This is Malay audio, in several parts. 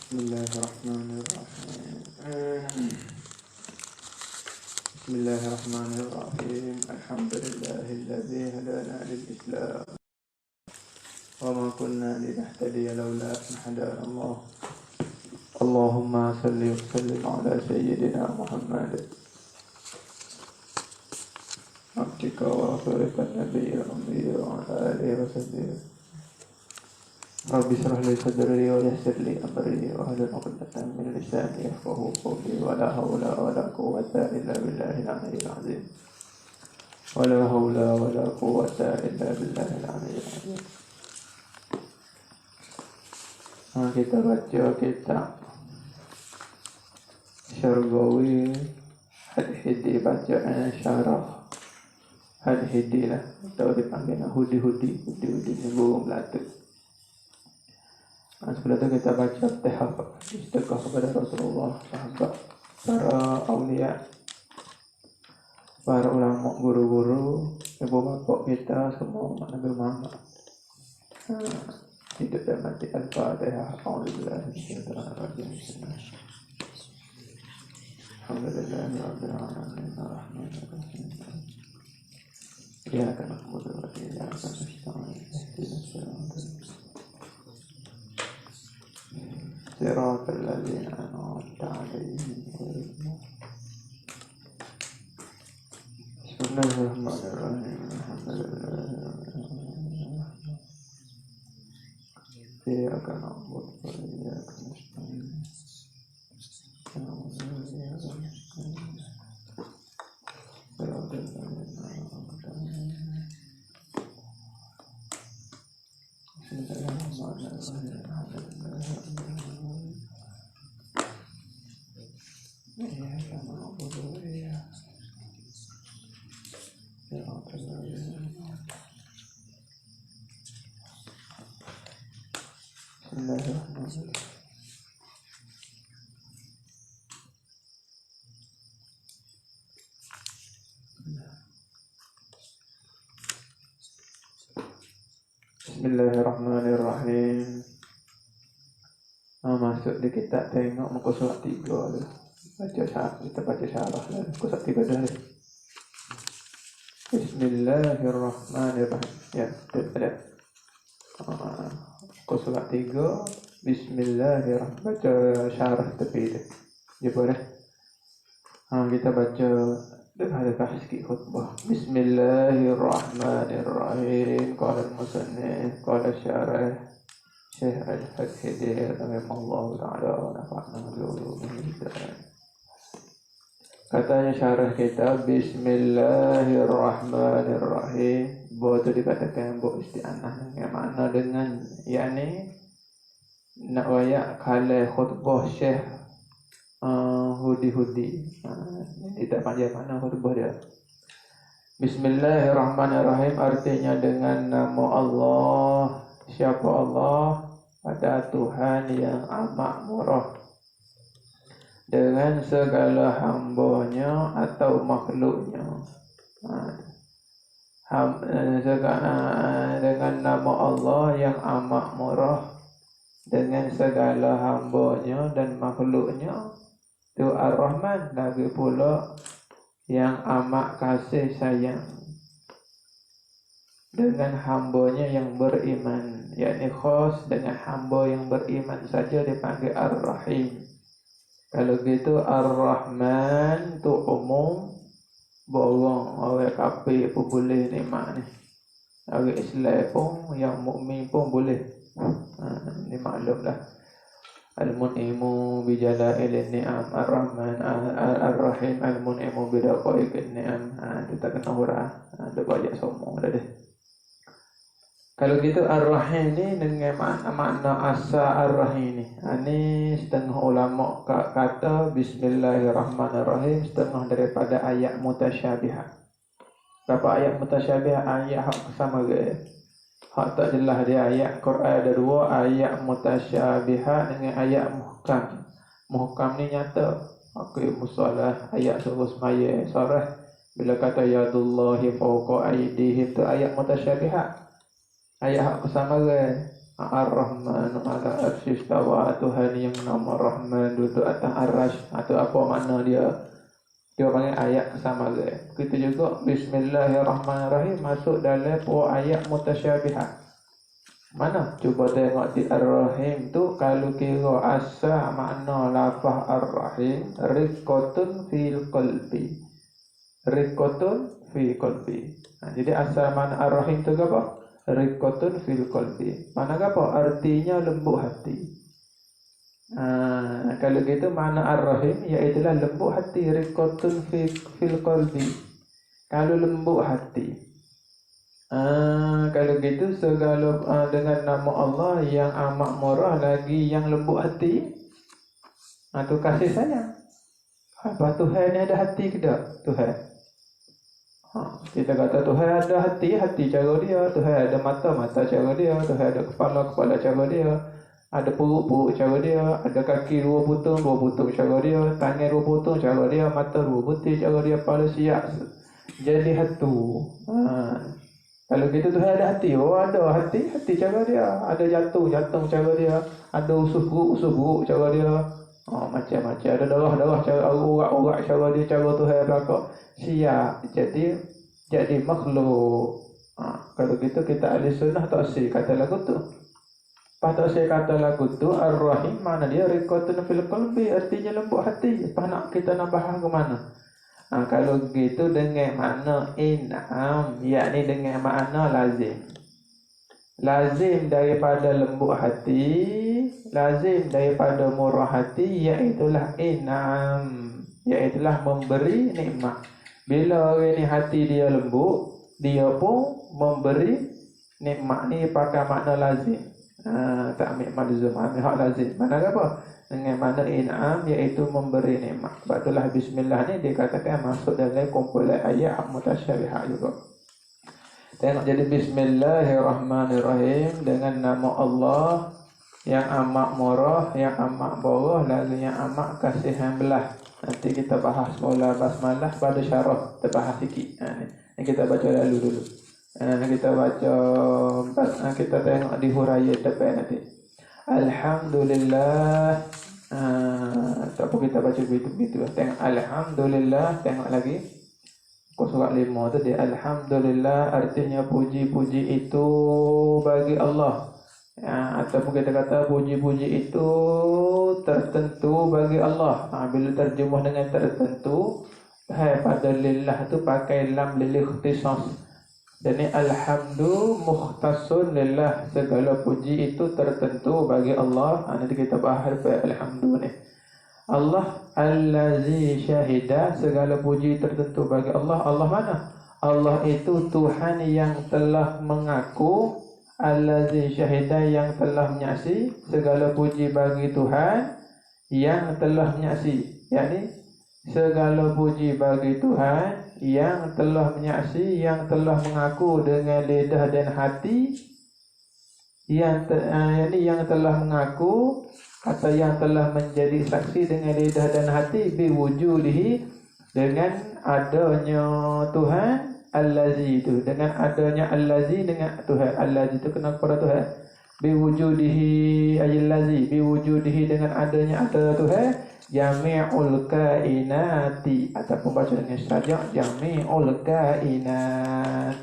Bismillahirrahmanirrahim. Bismillahirrahmanirrahim. Alhamdulillahilladzi hadana lil Islam wa ma kunna linahtadiya laula an hadana Allah. Allahumma salli wa sallim ala sayyidina Muhammad abdika wa rasulika nabiyil ummi wa ala alihi wa sahbihi. Rabbi shrah li sadri wa yassir li amri wa hlul 'uqdatam min lisani yafqahu qawli wa la hawla wa la quwwata illa billahil 'aliyyil 'azim. Wa la hawla wa la quwwata illa billahil 'aliyyil 'azim. Kita baca kitab Syarghawi Al-Hidi, bacaan syarah Al-Hidi lah, atau dipanggil Hudi ni burung melata. Sebelum itu kita baca istighfar kepada Rasulullah, sahabat, para awliya, para ulama, guru-guru, ibu bapak kita semua, Nabi Muhammad. Hidup dan mati. Al-Fatihah. Alhamdulillah. Iyyaka na'budu wa iyyaka nasta'in. Ihdinas siratal ladzina an'amta 'alaihim ghairil maghdubi 'alaihim. Bismillahirrahmanirrahim. Iyyaka na'budu wa iyyaka nasta'in. Bismillahirrahmanirrahim. Masuk di kitab, tengok muka surat 3 tu. Kita baca syarah lah. Muka surat 3 dah. Bismillahirrahmanirrahim. Ya, ada. Muka surat 3. Bismillahirrahmanirrahim. Baca syarah tepi tu. Jumpa dah. Kita baca. Ada sikit khutbah. Bismillahirrahmanirrahim. Qala al-musannif, qala syarah Syekh Al-Hidi rahimahullah ta'ala wa nafa'na bi'ulumihi. Katanya syarah kita, Bismillahirrahmanirrahim. Bahwa itu dikatakan buat isti'anah, yang makna dengan yakni nak wayak kalai khutbah Syekh Hudi. Ini tak panjang mana khutbah dia. Bismillahirrahmanirrahim artinya dengan nama Allah. Siapa Allah? Pada Tuhan yang amat murah dengan segala hambanya atau makhluknya. Dengan nama Allah yang amat murah dengan segala hambanya dan makhluknya. Itu Ar-Rahman, lagi pula yang amat kasih sayang dengan hambanya yang beriman, yakni khas dengan hamba yang beriman saja dipanggil Ar-Rahim. Kalau gitu Ar-Rahman tu umum, borong orang kafir pun boleh nikmat ni, orang Islam pun, yang mukmin pun boleh. Ni maklumlah. Al-Mun'imu bijalailin ni'am, Ar-Rahman, Ar-Rahim, Al-Mun'imu bidaqaiqin ni'am. Itu tak kena hurah. Ada banyak semua dah deh. Kalau gitu Ar-Rahim ni dengan makna asal Ar-Rahim ni. Ini setengah ulama kata Bismillahirrahmanirrahim setengah daripada ayat mutasyabihat. Berapa ayat mutasyabihat? Ayat hak sama ke? Hak tak jelas dia. Ayat Quran ada 2, ayat mutasyabihat dengan ayat muhkam. Muhkam ni nyata. Aqimus solah, ayat suruh semaya surah. Bila kata yadullahi fawqa aydihim, itu ayat mutasyabihat. Ayat hak sama ke? Ar-Rahmanu ala arsy istawa, Tuhan yang nama Rahman duduk atas arsy. Atau apa makna dia? Dia panggil ayat sama dia. Begitu juga Bismillahirrahmanirrahim masuk dalam ayat mutasyabihat. Mana? Cuba tengok di Ar-Rahim tu, kalau kira asal makna lafaz Ar-Rahim, riqatun fil qalbi. Riqatun fil qalbi. Jadi asal makna Ar-Rahim tu apa? Riqatun fil qalbi. Mana apa? Artinya lembut hati. Kalau gitu makna Ar-Rahim iaitulah lembut hati, riqatun fil qalbi. Kalau lembut hati. Kalau gitu segala dengan nama Allah yang amat murah lagi yang lembut hati, itu kasih sayang. Apa Tuhan ni ada hati ke tak? Tuhan. Kita kata Tuhan ada hati, hati cara dia. Tuhan ada mata, mata cara dia. Tuhan ada kepala, kepala cara dia. Ada perut, perut cara dia. Ada kaki 2 butung cara dia. Tangan 2 butung cara dia. Mata 2 butir cara dia. Kepala siap jadi hatu. Kalau gitu Tuhan ada hati. Oh ada hati, hati cara dia. Ada jantung cara dia. Ada usus buruk cara dia. Macam-macam. Ada darah cara urat cara dia. Cara Tuhan belakang siap jadi makhluk. Kalau gitu kita ahli sunnah taksir kata lagu tu. Pas taksir kata lagu tu Ar-Rahim, mana dia? Riqatun fil qalbi, artinya lembut hati. Pas nak kita nak bahas ke mana? Kalau gitu dengan makna in'am, yakni dengan makna lazim. Lazim daripada lembut hati, lazim daripada murah hati, iaitulah in'am, iaitulah memberi nikmat. Bila orang ni hati dia lembut, dia pun memberi nikmat. Ni pakai makna lazim. Tak ambil malzum, ambil hak lazim. Mana apa? Dengan mana in'am, iaitu memberi nikmat. Sebab itulah bismillah ni dikatakan masuk dalam kumpulan ayat mutasyabihat juga. Tengok, jadi bismillahirrahmanirrahim dengan nama Allah yang amat murah, yang amat bawah, lagi yang amat kasihan belah. Nanti kita bahas mula basmalah pada syarah, kita bahas sikit. Ni kita baca dulu. Kita baca, kita tengok di huraian depan nanti. Alhamdulillah. Tak apa kita baca begitu. Tengok Alhamdulillah. Tengok lagi surat 5 tu dia. Alhamdulillah artinya puji-puji itu bagi Allah. Ataupun kita kata puji-puji itu tertentu bagi Allah. Bila terjemah dengan tertentu, pada lillah tu pakai lam lil ikhtisas. Jadi alhamdu mukhtasun lillah, segala puji itu tertentu bagi Allah. Nanti kita bahas alhamdu ni. Allah allazi syahida, segala puji tertentu bagi Allah. Allah mana? Allah itu Tuhan yang telah mengaku. Allazi syahida, yang telah menyaksi. Segala puji bagi Tuhan yang telah menyaksi. yakni segala puji bagi Tuhan yang telah menyaksi, yang telah mengaku dengan lidah dan hati, yang telah mengaku atau yang telah menjadi saksi dengan lidah dan hati biwujudihi, dengan adanya Tuhan Allazi itu, dengan adanya Allazi, dengan Tuhan Allazi itu kena kepada Tuhan, biwujudihi ayallazi, biwujudihi dengan adanya ada Tuhan, jami'ul kainati, ataupun baca dengan saja jami'ul kainat,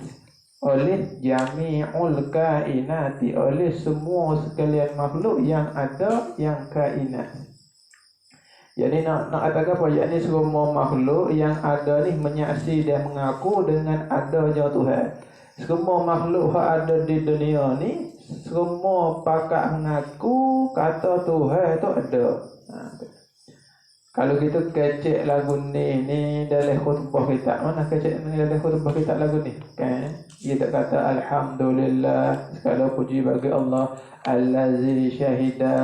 oleh jami'ul kainati, oleh semua sekalian makhluk yang ada, yang kainat. Jadi nak kata apa? Yakni semua makhluk yang ada ni menyaksi dan mengaku dengan adanya Tuhan. Semua makhluk yang ada di dunia ni semua pakak mengaku kata Tuhan itu ada. Kalau kita kecek lagu ni dalam khutbah kita, mana kecek ni dalam khutbah kita lagu ni? Kan? Dia tak kata alhamdulillah, segala puji bagi Allah, allazi syahida,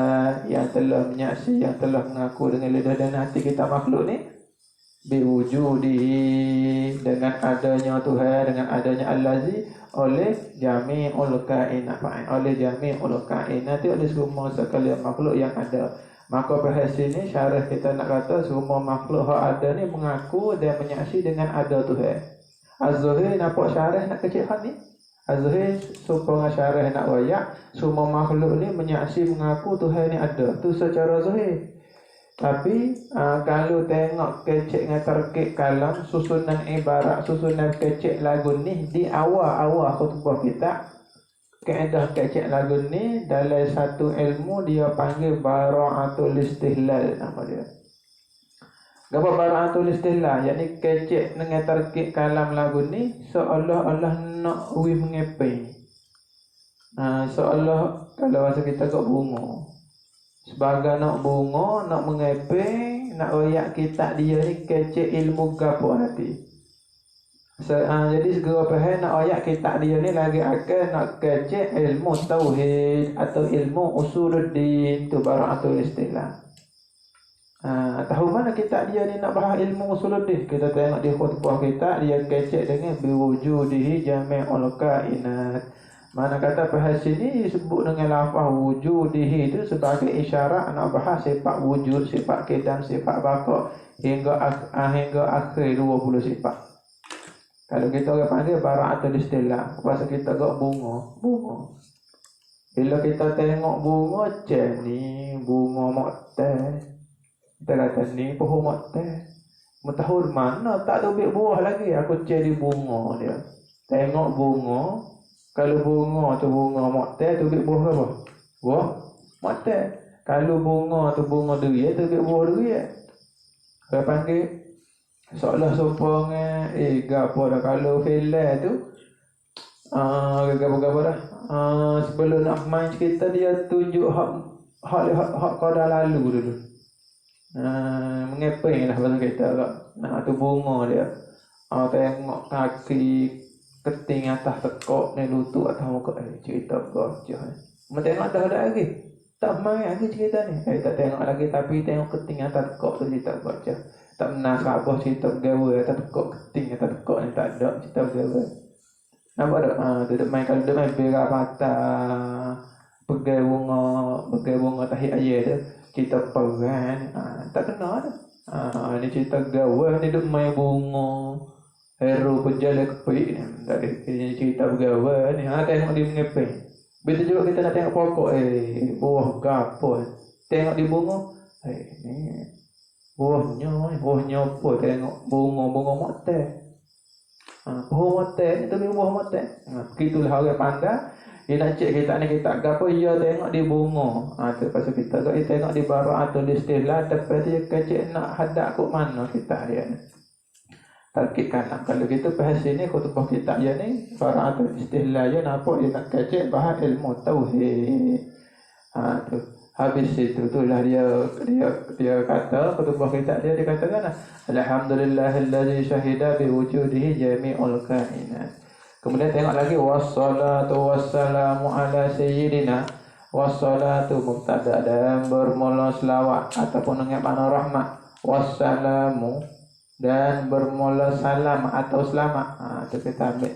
yang telah menyaksi, yang telah mengaku dengan lidah dan hati kita makhluk ni, biwujudihi, dengan adanya Tuhan, dengan adanya allazi, oleh jami'ul kainat, oleh jami'ul kainat, oleh semua sekalian makhluk yang ada. Maka pada sini syarah kita nak kata semua makhluk yang ada ni mengaku dan menyaksi dengan ada Tuhan. Az-Zuhri nampak syarah nak kecil hal ni. Azhir supaya syarah nak wayak, semua makhluk ni menyaksi mengaku Tuhan ni ada. Tu secara zahir. Tapi kalau tengok kecek dengan terkik kalam, susunan ibarat, susunan kecek lagu ni di awal-awal khutbah kita, kaedah kecek lagu ni dalam satu ilmu dia panggil bara'atul istihlal nama dia. Apa bara'atul istihlal? Yakni kecek dengan terkik kalam lagu ni seolah-olah nak mengepai. Seolah kalau bahasa kita kat bunga. Sebagai nak bunga, nak mengepai, nak royak kitab dia ni kecek ilmu gapo nanti. Jadi segera faham nak royak kitab dia ni lagi akan nak kecek ilmu tauhid atau ilmu usuluddin, tu bara'atul istilah. Tahu mana kitab dia ni nak bahas ilmu usuluddin? Kita tengok di khutbah kita dia kecek dengan biwujudihi jami'ul kainat. Mana kata bahas sini disebut dengan lafaz wujudihi itu sebagai isyarat nak bahas sifat wujud, sifat qidam, sifat baqa hingga akhir 20 sifat. Kalau kita orang panggil bara'atul istilah, bahasa kita gak bunga. Bila kita tengok bunga macam ni, bunga mokte. Kita kata ni pohon mokte. Mentahul mana tak ada buah lagi, aku cari bunga dia. Tengok bunga. Kalau bunga tu bunga mokte tu buah apa? Buah mokte. Kalau bunga tu bunga durian tu buah durian. Saya panggil seolah sopong gapo dah kalau filem tu gapo dah. Sebelum nak main kita dia tunjuk hak qada lalu dulu. Mengepai lah bahasa kita agak. Tu bunga dia. Tengok kaki keting atas tekok ni lutut atas muka cerita gajah ni. Tengok dah ada lagi. Tak main lagi cerita ni. Tak tengok lagi tapi tengok keting atas tekok tu cerita gajah. Tak pernah sabar cerita gawe atas tekok keting atas tekok ni tak ada cerita gawe. Nampak tak? Duduk main kalau duduk main berak patah. Pegai bunga tahi ayah tu. Cerita perang. Tak kena dah. Ni cerita gawe ni duduk main bunga. Hero penjala kepik ni. Dari cerita bergawa ni. Tengok dia mengepai. Betul juga kita nak tengok pokok. Buah gapo. Tengok di bunga. Ni. Buahnya apa. Tengok bunga mokte. Buah mokte ni tu buah mokte. Begitulah orang pandai. Dia nak cek kita ni kita gapo. Ia tengok di bunga. Tu pasal kita tengok di bara'atul istilah. Lepas dia kecek nak hadap kot mana kita dia ni. Tarkib kalam. Kalau kita bahas ini khutbah kitab dia ni bara'atul istilah dia nampak dia nak kecek bahas ilmu tauhid. Tu habis itu itulah dia kata khutbah kitab dia katakan alhamdulillahillazi syahida biwujudihi jami'ul kainat. Kemudian tengok lagi wassalatu wassalamu ala sayyidina. Wassalatu mubtada dan bermula selawat ataupun dengan makna rahmat. Wassalamu dan bermula salam atau selamat. Itu kita ambil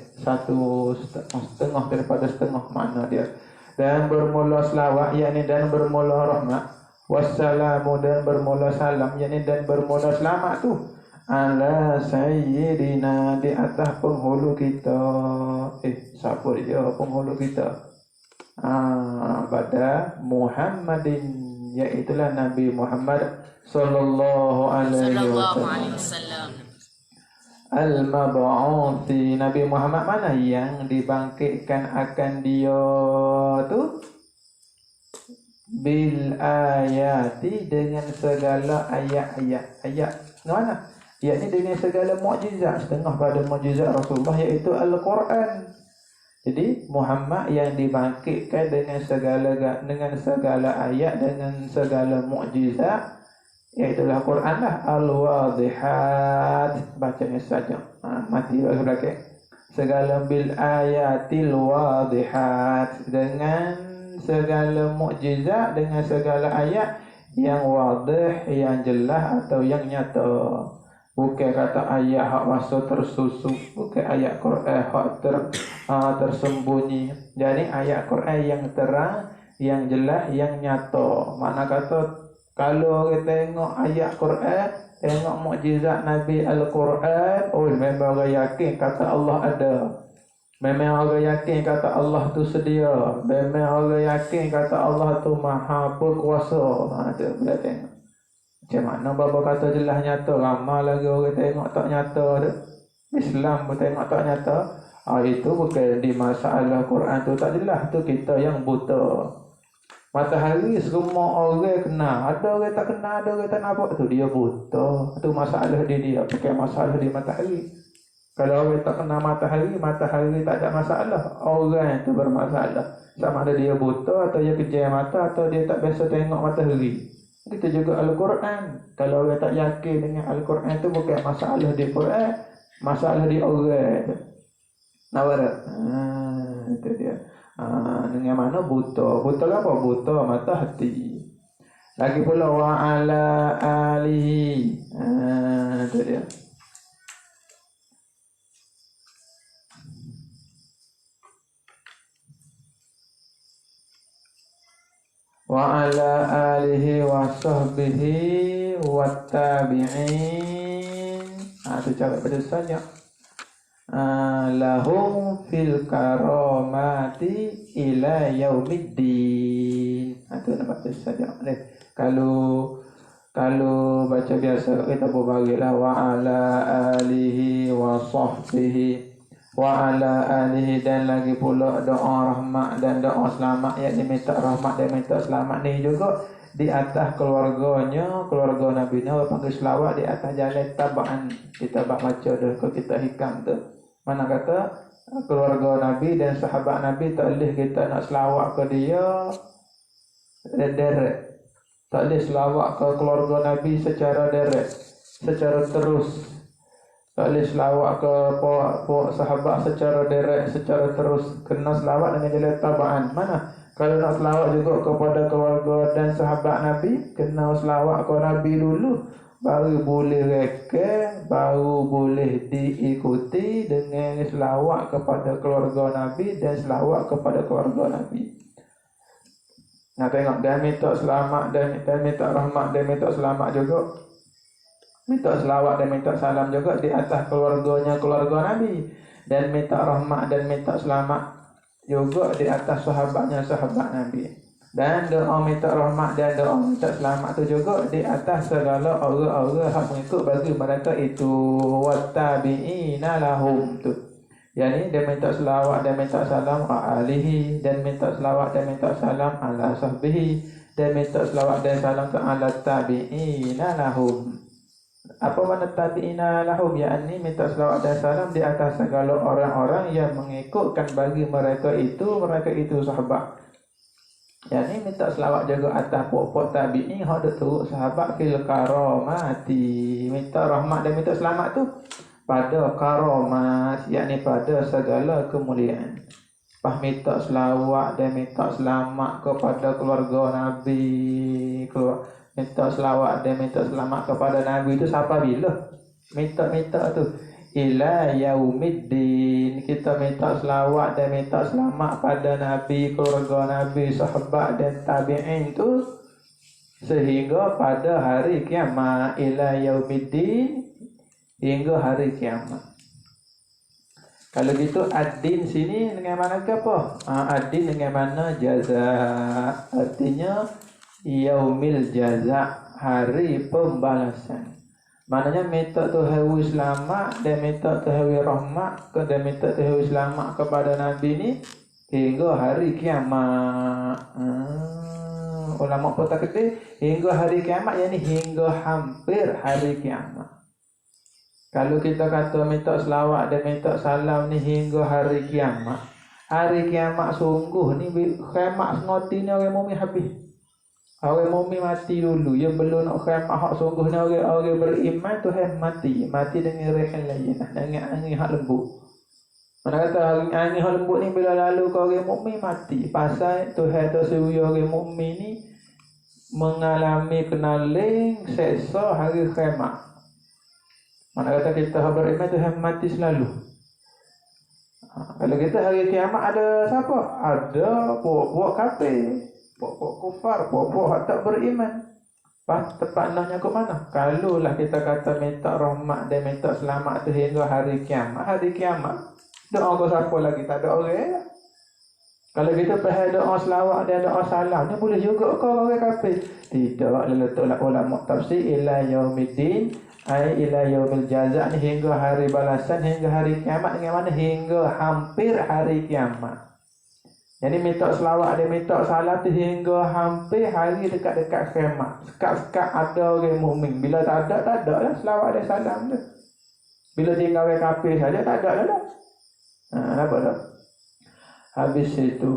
setengah daripada setengah makna dia. Dan bermula selawat, yakni dan bermula rahmat. Wassalamu dan bermula salam, yakni dan bermula selamat tu. Ala sayyidina di atas penghulu kita. Siapa dia penghulu kita? Pada Muhammadin, iaitulah Nabi Muhammad sallallahu alaihi wasallam. Al-mab'uthi, Nabi Muhammad mana yang dibangkitkan akan dia tu bil ayati dengan segala ayat-ayat. Ayat mana? Yakni dengan segala mukjizat, setengah pada mukjizat Rasulullah iaitu Al-Quran. Jadi Muhammad yang dibangkitkan dengan segala ayat, dengan segala mukjizat, iaitulah Quran lah. Al-Wadihat, bacanya saja. Mati bagi belakang. Segala bil ayatil wadihat, dengan segala mukjizat, dengan segala ayat yang wadih, yang jelas atau yang nyata. Bukan kata ayat hak masa tersusun, bukan ayat Quran hak tersembunyi. Jadi ayat Quran yang terang, yang jelas, yang nyata. Mana kata kalau kita tengok ayat Quran, tengok mukjizat Nabi Al-Quran, memang orang yakin kata Allah ada. Memang orang yakin kata Allah tu sedia. Memang orang yakin kata Allah tu maha berkuasa. Tu boleh tengok. Macam mana bapa kata jelas nyata, ramai lagi orang tengok tak nyata tu. Islam pun tengok tak nyata. Itu bukan di masalah Quran tu tak jelas, tu kita yang buta. Matahari semua orang kenal, ada orang tak kenal, ada orang tak nampak, tu dia buta. Tu masalah dia, bukan masalah di matahari. Kalau orang tak kenal matahari, matahari tak ada masalah. Orang itu bermasalah. Sama ada dia buta atau dia kejam mata atau dia tak biasa tengok matahari. Kita juga Al-Quran. Kalau orang tak yakin dengan Al-Quran itu bukan masalah di Quran, masalah di orang. Nampak tak? Itu dia. Dengan mana buta? Buta apa? Buta mata hati. Lagi pula wa ala alihi. Itu dia. Wa ala alihi wa sahbihi wa tabi'in. Itu cara baca saja. Lahum fil karamati ila yaumiddin. Itu nak baca saja. Kalau baca biasa kita berbagailah wa ala alihi wa sahbihi wa ala alihi, dan lagi pula doa rahmat dan doa selamat, yakni minta rahmat dan minta selamat ni juga di atas keluarganya, keluarga Nabi ni. Orang panggil selawat di atas jalan tabaan. Kita baca dah kalau kita hikam tu. Mana kata keluarga Nabi dan sahabat Nabi tak boleh kita nak selawat ke dia direct. Tak boleh selawat ke keluarga Nabi secara direct, secara terus. Tak boleh selawat ke sahabat secara direct, secara terus. Kena selawat dengan jalan tabaan. Mana? Kalau nak selawat juga kepada keluarga dan sahabat Nabi, kena selawat ke Nabi dulu, baru boleh reka, baru boleh diikuti dengan selawat kepada keluarga Nabi dan selawat kepada keluarga Nabi. Nah tengok, dan minta selamat dan minta rahmat dan minta selamat juga. Minta selawat dan minta salam juga di atas keluarganya keluarga Nabi, dan minta rahmat dan minta selamat juga di atas sahabatnya sahabat Nabi. Dan doa minta rahmat dan doa minta selamat tu juga di atas segala orang-orang yang mengikut bagi mereka itu, wattabi'ina lahum tu. Yani dia minta selawat dan minta salam alihi, dan minta selawat dan minta salam ala sahbihi, dan minta selawat dan salam ke ala tabi'ina lahum. Apa makna tabi'ina lahum? Yakni minta selawat dan salam di atas segala orang-orang yang mengikutkan bagi mereka itu sahabat. Yakni minta selawat juga atas pokok tabi'in yang ada turut sahabat fil karamati. Minta rahmat dan minta selamat tu pada karamat, yakni pada segala kemuliaan. Pas minta selawat dan minta selamat kepada keluarga Nabi, minta selawat dan minta selamat kepada Nabi itu siapa bila? Minta tu ila yaumiddin. Kita minta selawat dan minta selamat pada Nabi, keluarga Nabi, sahabat dan tabi'in tu sehingga pada hari kiamat. Ila yaumiddin, hingga hari kiamat. Kalau gitu ad-din sini dengan mana ke apa? Ad-din dengan mana jaza. Artinya yaumil jaza, hari pembalasan. Maknanya minta Tuhan selamat dan minta Tuhan rahmat dan minta Tuhan selamat kepada Nabi ni hingga hari kiamat. Ulama pun tak kata hingga hari kiamat, yakni hingga hampir hari kiamat. Kalau kita kata minta selawat dan minta salam ni hingga hari kiamat, hari kiamat sungguh ni kiamat ngoti ni orang mukmin habis. Orang mukmin mati dulu, ya belum nak kiamat hak sungguh ni. Orang beriman Tuhan mati dengan rehan lain, dengan angin hak lembut. Mana kata angin hak lembut ni bila lalu ke orang mukmin mati. Pasal Tuhan tu suruh orang mukmin ni mengalami kenaling seksa hari kiamat. Mana kata kita beriman Tuhan mati selalu. Kalau kita hari kiamat ada siapa? Ada puak-puak kafir, puak-puak kufar, puak-puak tak beriman. Tepat nahnya ke mana? Kalaulah kita kata minta rahmat dan minta selamat tu hingga hari kiamat Doa ke siapa lagi? Tak ada orang lah. Kalau kita faham doa selawat dan doa salam ni boleh juga ke orang kafir? Tidak, letaklah ulama tafsir ila yaumiddin ai ila yaumil jaza ni hingga hari balasan, hingga hari kiamat. Dengan mana? Hingga hampir hari kiamat. Jadi minta selawat dia, minta salam tu hingga hampir hari dekat-dekat kiamat. Sekat-sekat ada orang mukmin. Bila tak ada lah selawat dan salam tu. Bila tinggal orang kafir saja tak ada lah. Nampak tak? Habis itu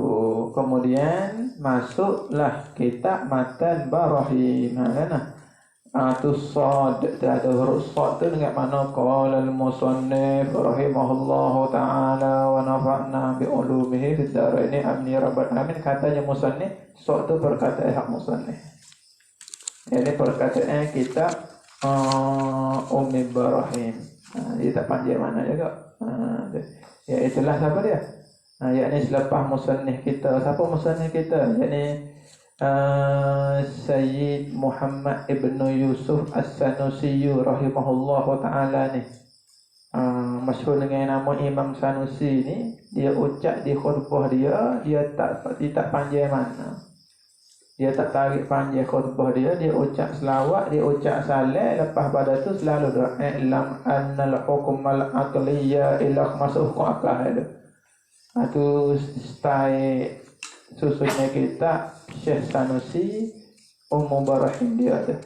kemudian masuklah kitab Matan Barahim. Tu sad, ada huruf sad tu dengan mana qala al-musannif rahimahullahu taala wa nafa'na bi ulumihi fid dharain amin rabbal alamin. Katanya musannif, sad tu perkataan hak musannif. Ini perkataan kitab Ummi Barahim. Dia tak panjang mana juga. Ya itulah siapa dia? Yakni selepas musannif kita. Siapa musannif kita? Yakni Sayyid Muhammad Ibn Yusuf As-Sanusi rahimahullahu ta'ala ni. Masyhur dengan nama Imam Sanusi ni. Dia ucap di khutbah dia tak panjang mana. Dia tak tarik panjang khutbah dia ucap selawat, dia ucap salam. Lepas pada tu selalu doa ilam annal hukmal aqliyya ila masuk akal. Itu style susunnya kita Syekh Sanusi Barahim dia ada.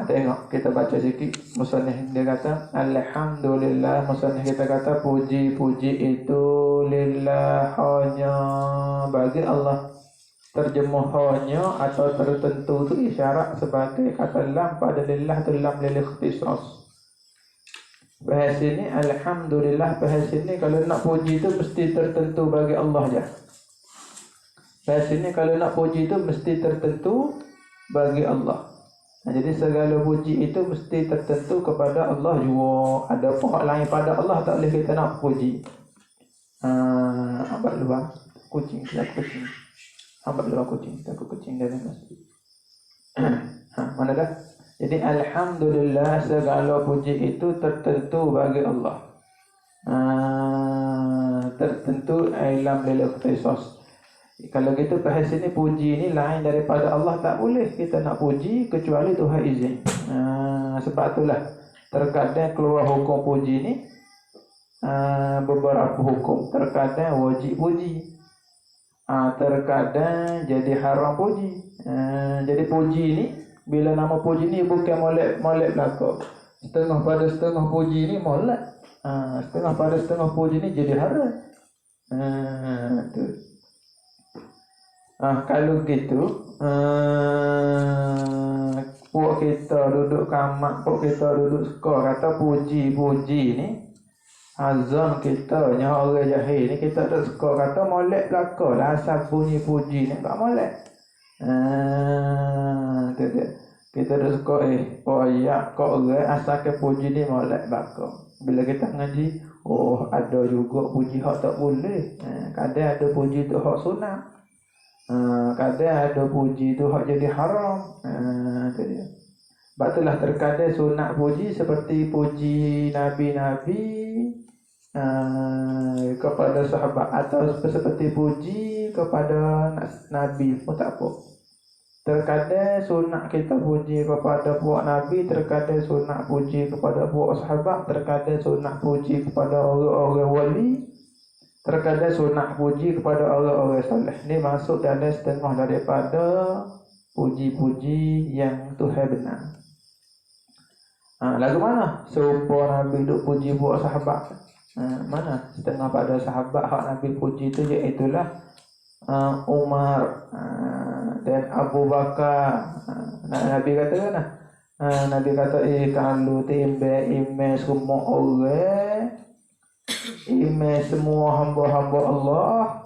Tengok kita baca sikit musannif dia kata alhamdulillah. Musannif kita kata puji-puji itu lillah, hanya bagi Allah. Terjemahannya atau tertentu tu isyarat sebagai kata lam pada lillah tu lam lil ikhtisas. Bahasa ini alhamdulillah, bahasa ini kalau nak puji itu mesti tertentu bagi Allah je. Bahasa ini kalau nak puji itu mesti tertentu bagi Allah. Jadi segala puji itu mesti tertentu kepada Allah juga. Ada pihak lain pada Allah tak boleh kita nak puji. Abang luar kucing, kucing. Abang luar kucing, takut kucing dalam masjid. Mana dah? Jadi alhamdulillah, segala puji itu tertentu bagi Allah. Tertentu ilam lil ikhtisas. Kalau gitu bahasa ini puji ini lain daripada Allah tak boleh kita nak puji kecuali Tuhan izin. Sebab itulah terkadang keluar hukum puji ni beberapa hukum. Terkadang wajib puji. Terkadang jadi haram puji. Jadi puji ni bila nama puji ni bukan molek belaka. Setengah pada setengah puji ni molek. Setengah pada setengah puji ni jadi haram. Tu. Kalau gitu puak kita duduk kamar, puak kita duduk sekolah kata puji-puji ni azan kita nya orang jahil ni kita duduk sekolah kata molek belaka lah asal bunyi puji ni tak molek. Kita dah suka ya kau orang asal ke puji ni molek belaka. Bila kita ngaji, ada juga puji hak tak boleh. Kadang ada puji tu hak sunat. Kadang ada puji tu hak jadi haram. Jadi sebab itulah terkadang sunat puji seperti puji nabi-nabi kepada sahabat, atau seperti puji kepada nabi pun tak apa. Terkadang sunat kita puji kepada puak nabi, terkadang sunat puji kepada puak sahabat, terkadang sunat puji kepada orang-orang wali, terkadang sunat puji kepada orang-orang soleh. Ini masuk dalam setengah daripada puji-puji yang Tuhan benar. Lagu mana? Serupa Nabi duk puji puak sahabat. Mana? Setengah pada sahabat hak Nabi puji itu iaitulah Umar dan Abu Bakar. Nabi kata kan? Nabi kata kalau timbe imej semua orang, imej semua hamba-hamba Allah,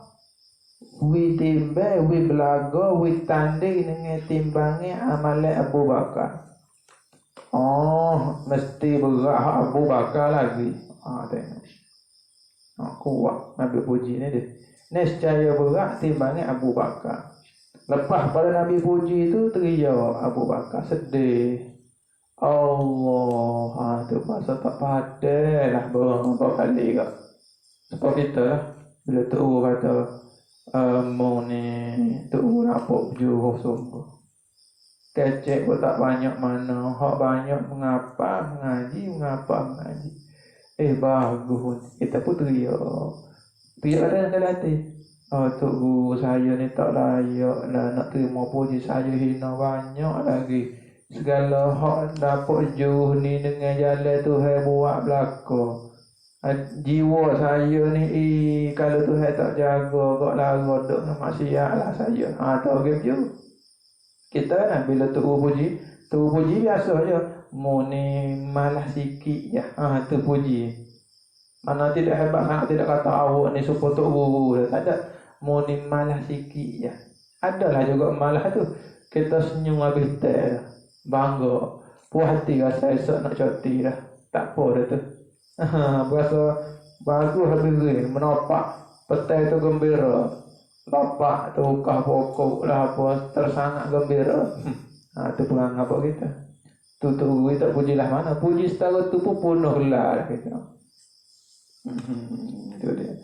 wi timbe, wi belaga, wi tanding dengan timbangnya amalan Abu Bakar. Mesti berat Abu Bakar lagi. Tengok. Kuat Nabi puji ni dia. Nescaya berat timbangnya Abu Bakar. Lepas pada Nabi puji itu teriak Abu Bakar sedih. Allah, tu pasal tak padahlah berapa kali ke. Seperti kita lah. Bila Tok Guru kata, mau ni Tok Guru nampak juruh sungguh. Kecek pun tak banyak mana. Hak banyak mengapa mengaji. Bagus. Kita pun teriak. Teriak ada dalam hati. Tok Guru saya ni tak layak lah nak terima puji saya, hina banyak lagi. Segala hak dapat juruh ni dengan jalan Tuhan buat belakang. Jiwa saya ni kalau Tuhan tak jaga kok lara duk maksiat lah saya. Tak game je. Kita kan bila Tok puji biasa je. Mu ni malah sikit je. Tu puji. Mana tidak hebat sangat, tidak kata awak ni supaya Tok Guru dah. Tak ada. Mu ni malah sikit je. Adalah juga malah tu. Kita senyum habis tak. Bangga. Puas hati rasa esok nak cuti dah. Tak apa dah tu. Berasa bagus habis ni. Menopak. Petai tu gembira. Lapak tu kah pokok lah apa. Tersangat gembira. Tu pegang apa kita. Tu kita pujilah mana. Puji setara tu pun penuh lah kita. Itu dia.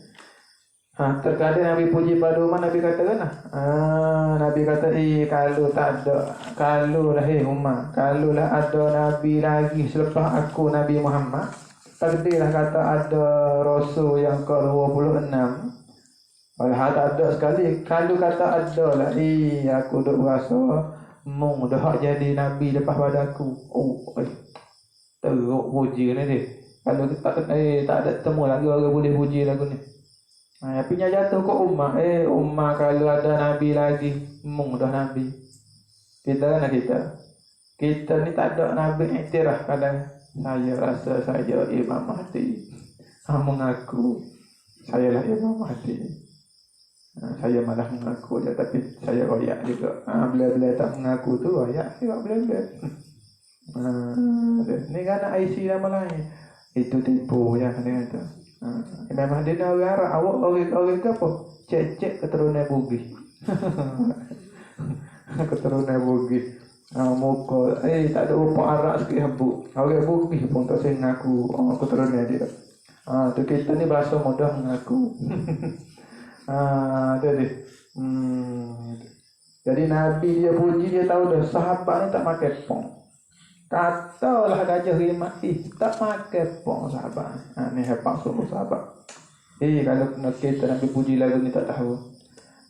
Terkadang Nabi puji pada rumah, Nabi kata kan Nabi kata kalau tak ada, kalau lah Umar, kalau lah ada Nabi lagi selepas aku, Nabi Muhammad, takdirlah kata ada Rasul yang ke-26. Walau tak ada sekali. Kalau kata ada lah, aku duk rasa mung dah jadi Nabi lepas pada aku. Teruk puji ni dia. Kalau tak ada temu lagi orang boleh puji lagu ni. Tapi nya jatuh ke ummah. Ummah kalau ada Nabi lagi, mung dah Nabi. Kita kan kita ni tak ada Nabi iktiraf kadang. Saya rasa saya Imam Mahdi. Mengaku saya lah Imam Mahdi. Saya malah mengaku je, tapi saya royak juga. Bila-bila tak mengaku tu royak juga bila-bila. Ni kan IC nama lain. Itu tipu yang dia kata. Memang dia nak orang Arab. Awak orang ke apa? Cek keturunan Bugis. Keturunan Bugis. Muka tak ada rupa Arab sikit habuk. Orang Bugis pun tak saya mengaku keturunan dia. Tu kita ni bahasa mudah mengaku. Jadi jadi Nabi dia puji, dia tahu dah sahabat ni tak makan pong. Katalah gajah rimak tak makan pong sahabat. Ni hebat semua sahabat. Kalau kita Nabi puji lagu ni tak tahu.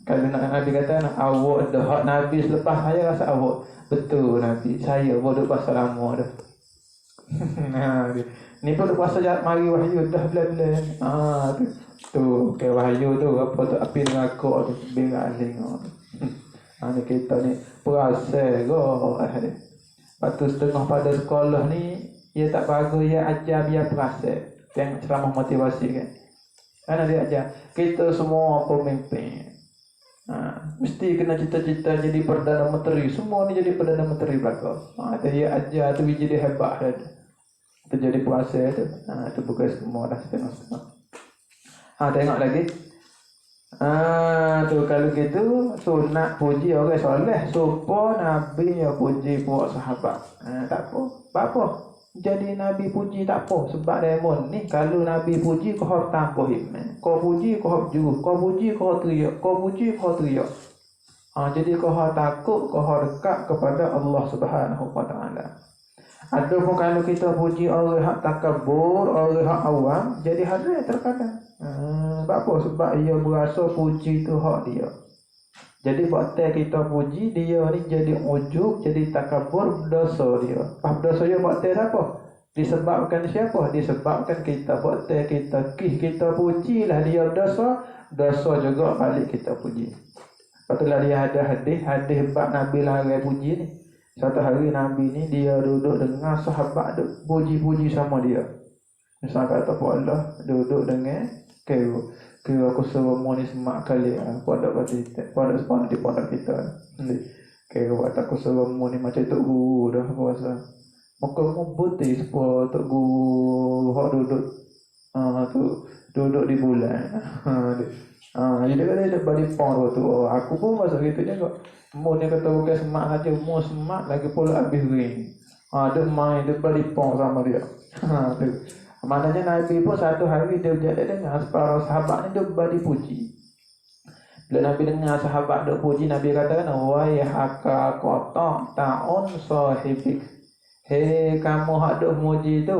Kalau Nabi kata awak dah hak Nabi selepas saya rasa awak betul Nabi. Saya bodoh pasal lama dah. Ni pun puasa mari wahyu dah belah-belah. Tu ke wahyu tu apa tu api neraka tu bengaling. Ni kita ni perasa go. Patu setengah pada sekolah ni ia tak bagus, ia ajar biar perasa. Tengok ceramah motivasi kan. Kan dia ajar kita semua pemimpin. Mesti kena cita-cita jadi Perdana Menteri. Semua ni jadi Perdana Menteri belakang. Dia ajar tu jadi hebat dah. Tu jadi perasa tu. Tu bukan semua dah setengah-setengah. Tengok lagi. Tu kalau gitu sunat puji orang soleh supaya Nabi yang puji buat sahabat. Tak apa. Jadi Nabi puji tak apa. Sebab demon ni kalau Nabi puji kau harus tambah iman. Kau puji kau harus jujur. Kau puji kau teriak. Kau puji kau teriak. Jadi kau harus takut, kau harus dekat kepada Allah Subhanahu wa taala. Ada pun kalau kita puji orang hak takabur, orang hak awam, jadi hadis terkadang. Apa? Sebab ia berasa puji tu hak dia. Jadi waktu kita puji dia ni jadi ujub, jadi takabur, dosa dia. Dosa dia waktu apa? Disebabkan siapa? Disebabkan kita waktu kita pujilah dia dosa juga balik kita puji. Patutlah dia ada hadis bab Nabi lah orang puji ni. Satu hari Nabi ni dia duduk dengan sahabat puji-puji sama dia. Misal kata Allah duduk dengan kira aku suruh ni semak kali pondok di pondok kita. Kira waktu aku suruh ni macam Tok Guru dah puasa. Maka putih sepuluh Tok Guru hak duduk di bulan. Jadi dia balik pon tu. Aku pun masa gitu juga. Mu ni kata bukan semak saja, mu semak lagi pula habis ring. Dia main, dia balik pon sama dia. Tu. Maknanya Nabi pun satu hari dia berjalan dengan para sahabat ni dia dipuji. Bila Nabi dengar sahabat dia puji, Nabi katakan, wahai haka qata ta'un sahibik. Hei kamu hak duk muji tu.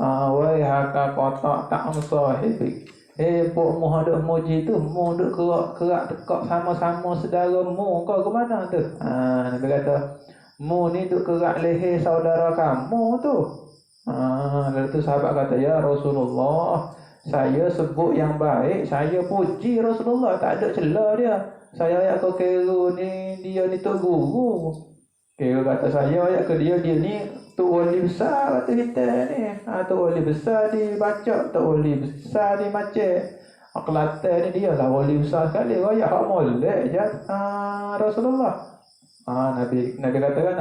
Wahai haka qata ta'un sahibik. Hei pokmu hak duk muji tu, mu duk kerak tekak sama-sama saudara mu kau ke mana tu? Nabi kata, mu ni duk kerak leher saudara kamu tu. Lalu tu sahabat kata, ya Rasulullah, saya sebut yang baik, saya puji Rasulullah, tak ada celah dia. Saya ayat kau kira ni, dia ni tu guru. Kira kata saya ayat ke dia ni tu wali besar kata kita ni. Tu wali besar di baca, tu wali besar di Aceh. Kelantan ni dia lah wali besar sekali. Ayat hak molek je Rasulullah. Nabi katakan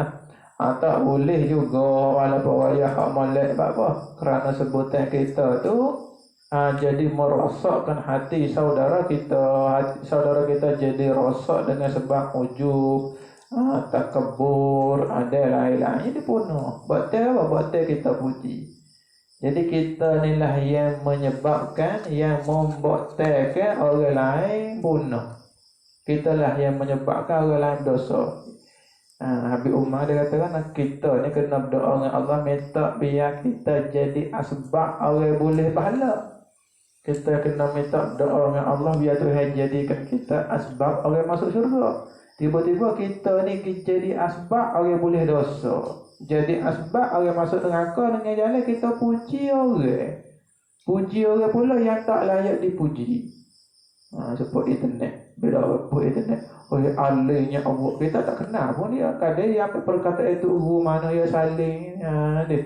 tak boleh juga walaupun wayah hak molek apa, kerana sebutan kita tu jadi merosakkan hati saudara kita jadi rosak dengan sebab ujub, takabur, ada lain-lain dibunuh. Betul kita puji. Jadi kita inilah yang menyebabkan, yang membuatkan orang lain bunuh. Kita lah yang menyebabkan orang lain dosa. Habib Umar dia katakan, kita ni kena berdoa dengan Allah, minta biar kita jadi asbab orang boleh pahala. Kita kena minta doa dengan Allah biar Tuhan jadikan kita asbab orang masuk syurga. Tiba-tiba kita ni jadi asbab orang boleh dosa, jadi asbab orang masuk neraka dengan jalan kita puji orang. Puji orang pula yang tak layak dipuji. Sebut internet. Bila sebut internet, alihnya Allah, kita tak kenal pun dia. Kadang dia apa perkataan itu mana dia saling dia.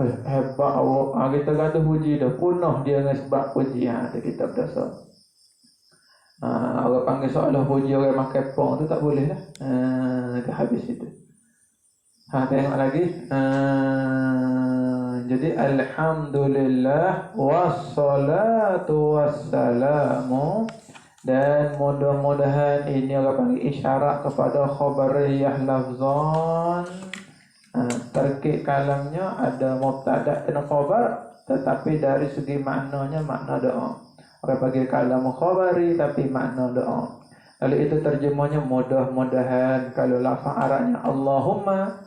Hebat Allah. Kita kata puji dah, punah dia dengan sebab puji. Kita berdosa. Orang panggil seolah puji orang makan pong tu tak boleh lah. Dah habis itu. Tengok lagi. Jadi alhamdulillah wassalatu wassalamu. Dan mudah-mudahan ini orang panggil isyarat kepada khabariyah lafzan. Terkik kalamnya ada mubtada dan khabar, tetapi dari segi maknanya makna doa. Orang panggil kalam khabari tapi makna doa. Lalu itu terjemahnya mudah-mudahan. Kalau lafaz Arabnya Allahumma,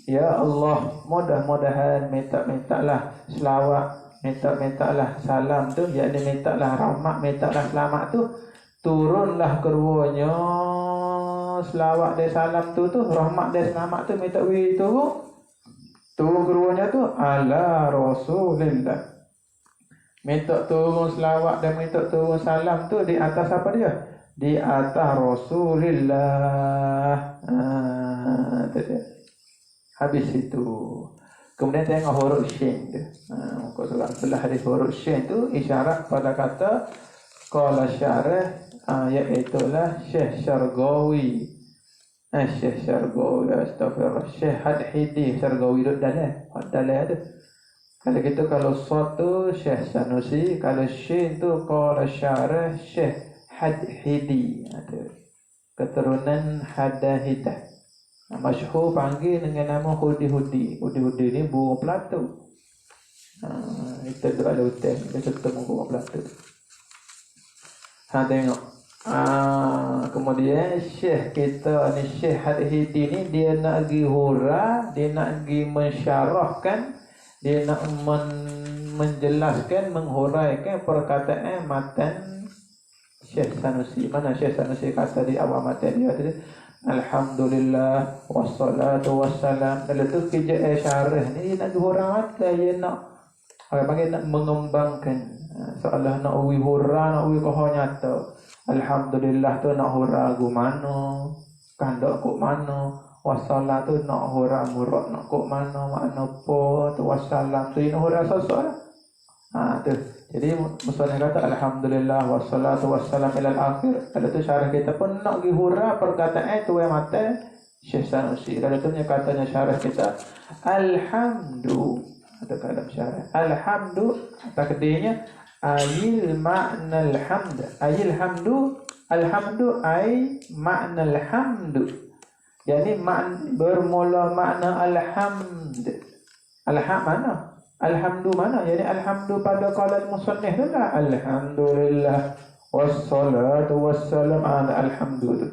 ya Allah, mudah-mudahan, minta-mintalah selawat, minta-mintalah salam tu, yakni mintalah rahmat, mintalah selamat tu, turunlah keduanya selawat dan salam tu, rahmat dan selamat tu, minta turun keduanya tu ala Rasulillah. Minta turun selawat dan minta turun salam tu di atas apa dia? Di atas Rasulillah. Habis itu. Kemudian tengok huruf shin tu. Muka surat sebelah hadis huruf shin tu isyarat pada kata qala syarah, iaitulah Syekh Syargawi. Syekh Syargawi, astagfirullah. Syekh Hadhidi Syargawi duduk dalam ada. Kalau kita kalau suatu Syekh Sanusi, kalau shin tu qala syarah Syekh Hadhidi. Keturunan Hadahidah. Masyhur panggil dengan nama Hudi-Hudi. Hudi-Hudi ni burung pelatu. Kita duduk ada hutan, kita ketemu burung pelatu. Tengok. Kemudian Syekh kita ni, Syekh Hadhidi ni, dia nak pergi hura, dia nak pergi mensyarahkan, dia nak menjelaskan, menghuraikan perkataan matan Syekh Sanusi. Mana Syekh Sanusi kata di awal matan dia tadi, alhamdulillah wassalatu wassalam. Lalu tu kerja syarah ni, dia nak hurang mata, dia nak orang panggil nak mengembangkan. Seolah nak uwi hura, nak uwi koha nyata. Alhamdulillah tu nak hura gu mana, kandak kok mana. Wassalam tu nak hura murad nak kok mana, makna apa tu. Wassalam tu nak hura sosok lah. Tu. Jadi musuhnya kata alhamdulillah wassalatu wassalam ilal akhir. Kalau tu syarah kita pun nak pergi hura perkataan tu yang mata Syekh Sanusi. Kalau tu katanya syarah kita alhamdu, ada dalam syarah alhamdu, takdirnya ayil ma'nal hamd. Ayil hamdu, alhamdu ay ma'nal hamdu. Jadi bermula makna alhamd. Alhamd mana? Alhamdu mana? Yani alhamdu pada qalan musannif tu lah. Alhamdulillah wassalatu wassalam ala alhamdu tu.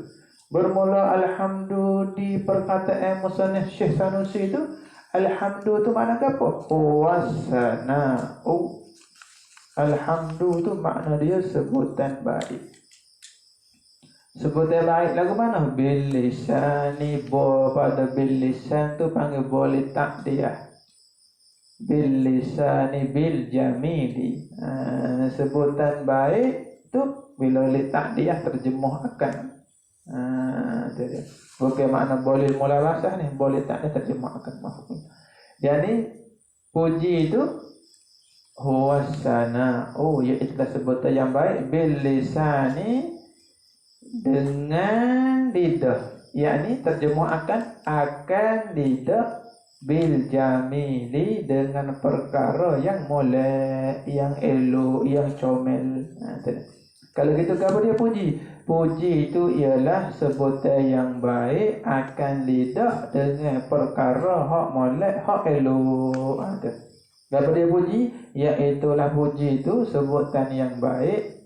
Bermula alhamdu di perkataan musannif Syekh Sanusi tu, alhamdu tu makna apa? Wassana'u. Alhamdu tu makna dia sebutan baik. Sebutan baik lagu mana? Bil lisani, pada bil lisan tu panggil boleh takdiyah. Bil lisani bil jamili. Sebutan baik tu bila letak dia terjemahkan. Bukan makna boleh mula basah ni, boleh tak dia terjemahkan mafhum. Jadi puji itu huwasana, iaitu sebutan yang baik bil lisani, dengan lidah, yakni terjemahkan akan lidah, bil jamili dengan perkara yang molek, yang elok, yang comel. Kalau gitu apa dia puji? Puji itu ialah sebutan yang baik akan lidah dengan perkara hak molek, hak elok. Apa dia puji? Iaitulah puji itu sebutan yang baik,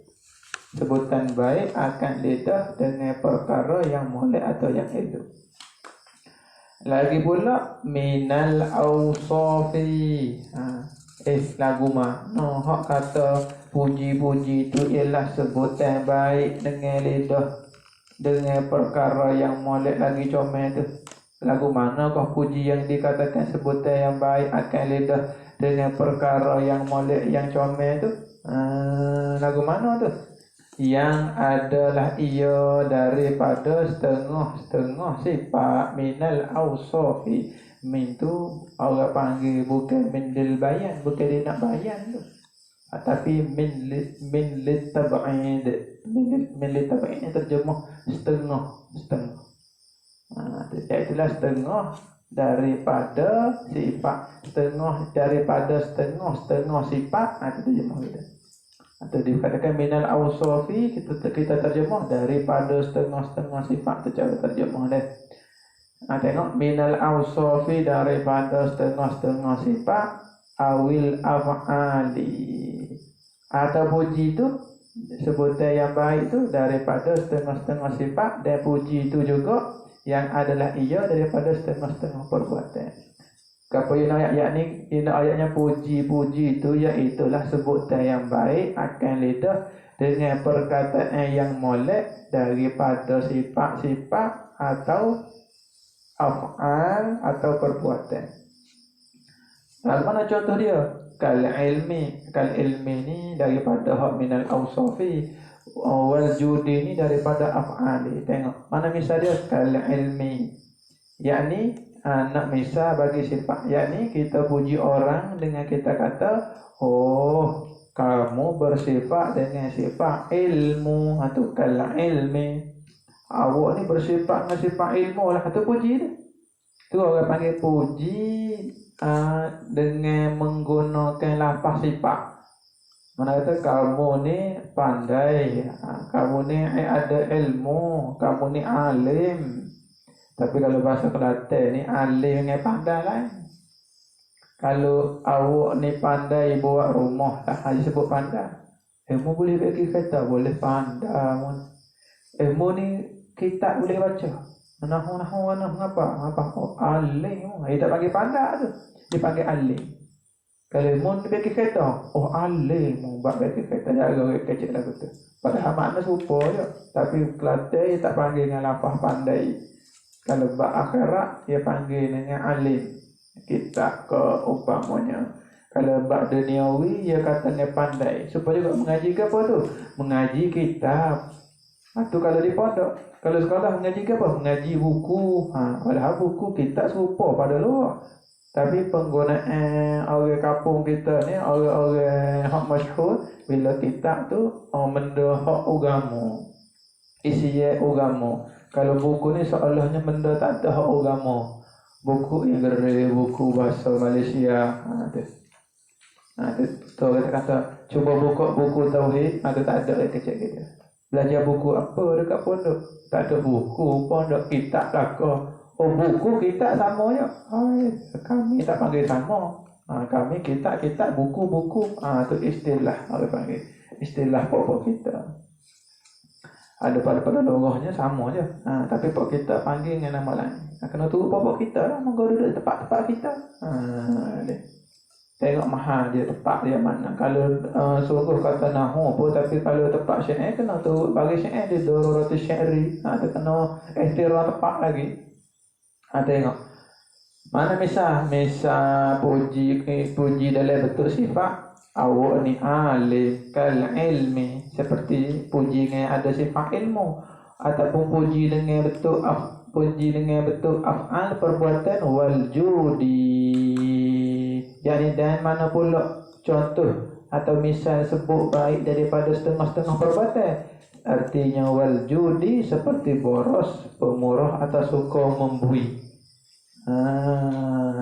sebutan baik akan lidah dengan perkara yang molek atau yang elok. Lagi pula minal awsafi. Lagu mana hak kata puji-puji itu ialah sebutan baik dengan lidah dengan perkara yang molek lagi comel tu. Lagu mana kah puji yang dikatakan sebutan yang baik akan lidah dengan perkara yang molek yang comel tu? Lagu mana tu? Yang adalah ia daripada setengah-setengah sifat minal awsafi. Min tu orang panggil bukan min lil bayan, bukan dia nak bayan tu, tapi min litab'id. Min litab'id ni terjemah setengah-setengah. Itulah setengah daripada sifat, setengah daripada setengah-setengah sifat. Itu terjemah kita. Atau dikatakan minal awsafi, kita terjemah daripada setengah-setengah sifat. Itu cara terjemah dia. Tengok minal awsafi daripada setengah-setengah sifat, awil af'ali. Atau puji itu sebutan yang baik itu daripada setengah-setengah sifat, dan puji itu juga yang adalah ia daripada setengah-setengah perbuatan. Apa yang ayat yakni ini ayatnya puji-puji itu iaitulah sebutan yang baik akan lidah dengan perkataan yang molek daripada sifat-sifat atau af'al atau perbuatan. Lalu mana contoh dia? Kal ilmi ni daripada hak minal awsafi, wal judi ni daripada af'ali. Tengok mana misal dia? Kal ilmi, yakni nak misal bagi sifat, yakni kita puji orang dengan kita kata, oh kamu bersifat dengan sifat ilmu, atau kal ilmi. Awak ni bersifat dengan sifat ilmu lah, kata puji dia. Tu orang panggil puji dengan menggunakan lafaz sifat. Mana kata kamu ni pandai, kamu ni ada ilmu, kamu ni alim. Tapi kalau bahasa Kelantan ni alim dengan pandai lain. Kalau awak ni pandai buat rumah, tak aja sebut pandai. Ilmu boleh bagi kata, boleh pandai. Ilmu ni kitab boleh baca. Nahu apa? Oh, alim. Dia tak panggil pandai tu. Dia panggil alim. Kalau ilmu dia bagi kata, oh alim. Buat bagi kata, jaga orang kecil lagu tu. Padahal makna serupa je. Tapi Kelantan dia tak panggil dengan lafaz pandai. Kalau bab akhirat dia panggil dengan alim. Kita umpamanya. Kalau bab duniawi dia katanya pandai. Supaya juga mengaji ke apa tu? Mengaji kitab. Itu kalau di pondok. Kalau sekolah mengaji ke apa? Mengaji buku. Padahal buku kitab serupa pada luar. Tapi penggunaan orang kampung kita ni, orang-orang hak masyhur, bila kitab tu benda hak agama. Isi agama. Kalau buku ni seolahnya benda tak ada hak agama. Buku Inggeris, buku bahasa Malaysia. Tu kita kata cuba buka buku tauhid, ada tak ada kecil kita. Belajar buku apa dekat pondok? Tak ada buku pondok, kitab lah kau. Oh buku kitab sama je. Kami tak panggil sama. Kami kitab buku-buku. Tu istilah apa panggil? Istilah pokok kita. Ada pada lorahnya sama je. Tapi pokok kita panggil dengan nama lain. Kena turut pokok kita lah. Moga duduk tempat-tempat kita. Tengok mahal dia tempat dia mana. Kalau suruh kata nahu pun, tapi kalau tempat syair kena turut bagi syair dia 200 syairi. Dia kena ikhtirah tempat lagi. Tengok. Mana misal puji dalam bentuk sifat. Awak ni alim kal ilmi, seperti puji dengan ada sifat ilmu, ataupun puji dengan bentuk af'al perbuatan wal judi. Yani dan mana pula contoh atau misal sebut baik daripada setengah-setengah perbuatan. Artinya wal judi seperti boros, pemurah atau suka membui.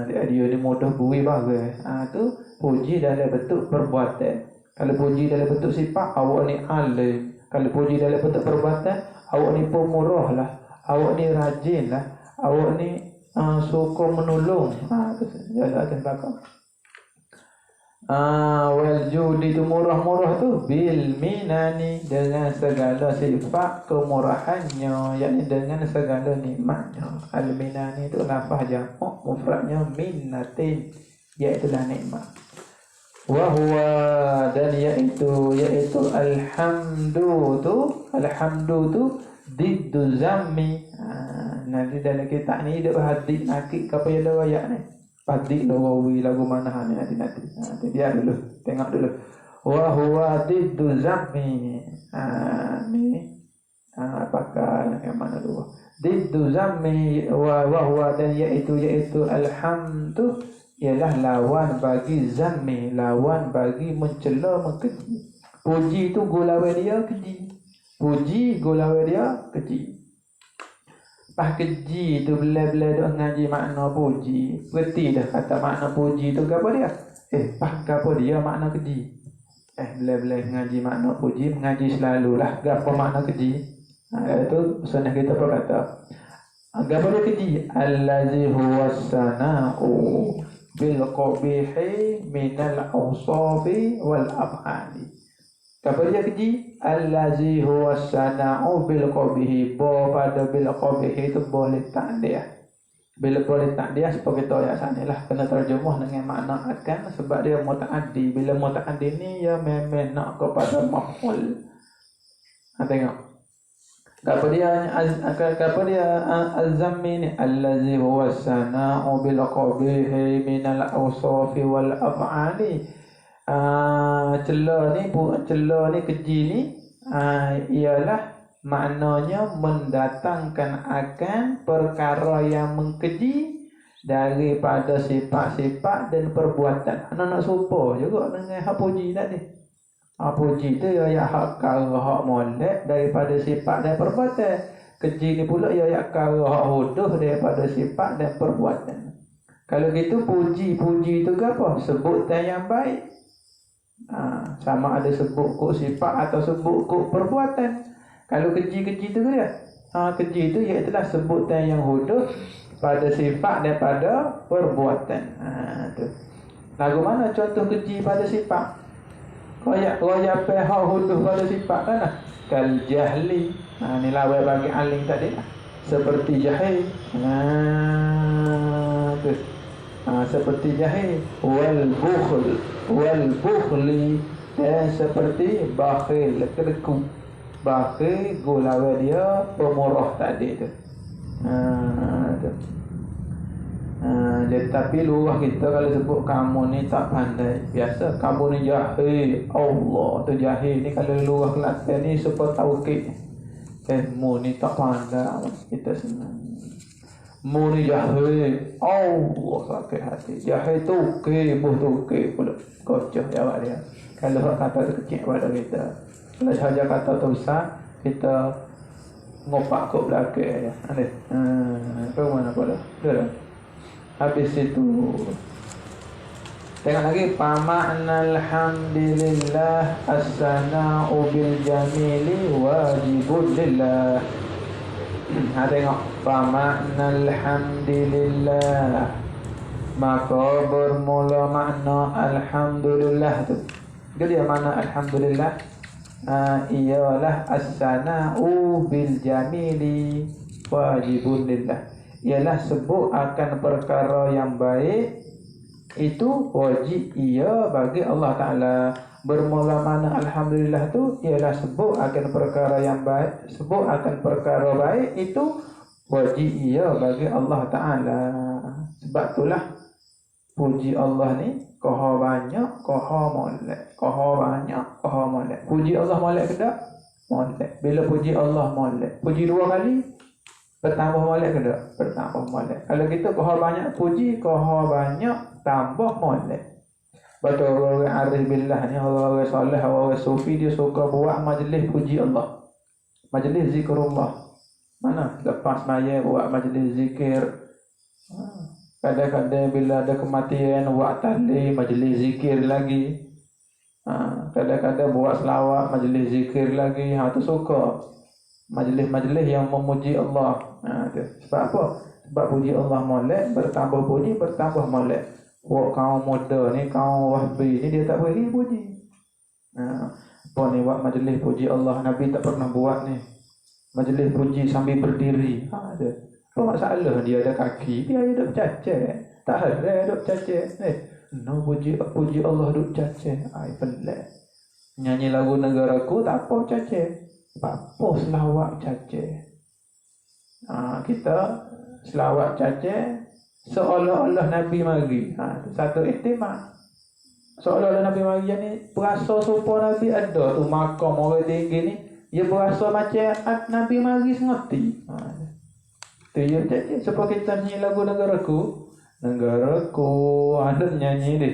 Dia ni mudah bui bagus. Tu puji dalam bentuk perbuatan. Kalau puji dalam bentuk sifat, awak ni alim. Kalau puji dalam bentuk perbuatan, awak ni pemurah lah, awak ni rajin lah, awak ni suka menolong. Tu jalan akan belakang. Wal judi tu murah-murah tu bil minani, dengan segala sifat kemurahannya, yakni dengan segala nikmatnya. Al minani tu lafaz jamak, mufradnya minnatin, iaitu nikmat. Wa huwa, dan iaitu alhamdu tu diddu zammi. Nanti dalam kitab ni dia hadis nakik apa yang ada ayat ni. Padik lawawi lagu mana ni nanti. Biar dulu, tengok dulu. Wa huwa diddu zammi. Ni apakah yang mana dulu? Diddu zammi wa huwa, dan iaitu alhamdu ialah lawan bagi zammi, lawan bagi mencela, mengkeji. Puji tu gulawan dia keji. Puji gulawan dia keji. Pas keji tu bila-bila duk ngaji makna puji, berti dah kata makna puji tu apa dia? Pas apa dia makna keji? Bila-bila ngaji makna puji, mengaji selalulah apa makna keji. Itu sunnah kita pun kata. Apa dia keji? Allazi huwa sana'u bil qabihi minal awsafi wal af'ali. Apa dia keji? Allazi huwa sana'u bil qabihi. Pada bil qabihi itu boleh tak dia. Bila boleh tak dia seperti kita ayat sana lah, kena terjemah dengan makna akan, sebab dia muta'addi. Bila muta'addi ni ya memang nak kepada maf'ul. Tengok. Apa dia az-zammi ni? Allazi huwa sana'u bil qabihi minal awsafi wal af'ali. Celah ni keji ni ialah maknanya mendatangkan akan perkara yang mengkeji daripada sifat-sifat dan perbuatan. Nak serupa juga dengan hak puji tadi. Puji tu ia hak kara hak molek daripada sifat dan perbuatan. Keji ni pula ia kara hak hodoh daripada sifat dan perbuatan. Kalau gitu puji tu ke apa? Sebutan yang baik. Sama ada sebut kok sifat atau sebut kok perbuatan. Kalau keji tu dia. Keji tu ialah sebutan yang hodoh pada sifat daripada perbuatan. Tu. Lagu mana contoh keji pada sifat? Royak pihak hodoh pada sifat kan? Kal jahli. Ni lawan bagi aling tadi lah. Seperti jahil. Tu. Seperti jahil. Wal bukhli, dan seperti bakhil, kedekut. Bakhil gulawa dia pemurah tadi tu. Tapi luah kita kalau sebut kamu ni tak pandai, biasa kamu ni jahil. Allah tu jahil ni kalau luah Kelantan ni super taukid. Mu ni tak pandai, kita senang. Mu ni jahil. Allah sakit hati. Jahil tu buh tu pula. Kocok jawab dia. Kalau kata tu kecil pada kita. Kalau sahaja kata tu besar, kita ngopak kok belakang je. Apa mana pada? Dah. Habis itu. Tengok lagi. Pama'nal hamdilillah as-sana'u bil jamili wajibun lillah. Tengok. Pama'nal hamdilillah Maka bermula makna alhamdulillah tu. Dia mana alhamdulillah? Ialah as-sana'u bil jamili wajibun lillah. Ialah sebut akan perkara yang baik itu wajib ia bagi Allah Ta'ala. Bermula mana alhamdulillah tu ialah sebut akan perkara yang baik, sebut akan perkara baik itu wajib ia bagi Allah Ta'ala. Sebab itulah puji Allah ni koha banyak, koha molek, koha banyak, koha molek. Puji Allah molek ke tak? Molek. Bila puji Allah molek, puji dua kali bertambah molek ke tak? Bertambah molek. Kalau kita koha banyak puji, koha banyak tambah molek. Betul, orang arif billah ni, orang soleh, orang sufi, dia suka buat majlis puji Allah, majlis zikrullah. Mana lepas maya buat majlis zikir. Kadang-kadang bila ada kematian buat tahlil, majlis zikir lagi. Kadang-kadang buat selawat, majlis zikir lagi. Tu suka majlis-majlis yang memuji Allah. Sebab apa? Sebab puji Allah molek, bertambah puji, bertambah molek. Kaum muda ni, kaum wahbi ni, dia tak boleh puji. Apa ni buat majlis puji Allah, Nabi tak pernah buat ni. Majlis puji sambil berdiri. Apa masalah dia ada kaki, dia duduk cacat. Tak ada duduk cacat. No puji Allah duduk cacat. Pelik. Nyanyi lagu negaraku tak apa cacat. Apa selawat cacat. Kita selawat cacat seolah-olah Nabi mari. Satu ihtimal. Seolah-olah Nabi mari ni berasa supaya Nabi ada tu makam orang tinggi ni. Dia berasa macam Nabi mari sengerti. Tu dia cakap supaya kita nyanyi lagu negaraku. Negaraku ada nyanyi ni.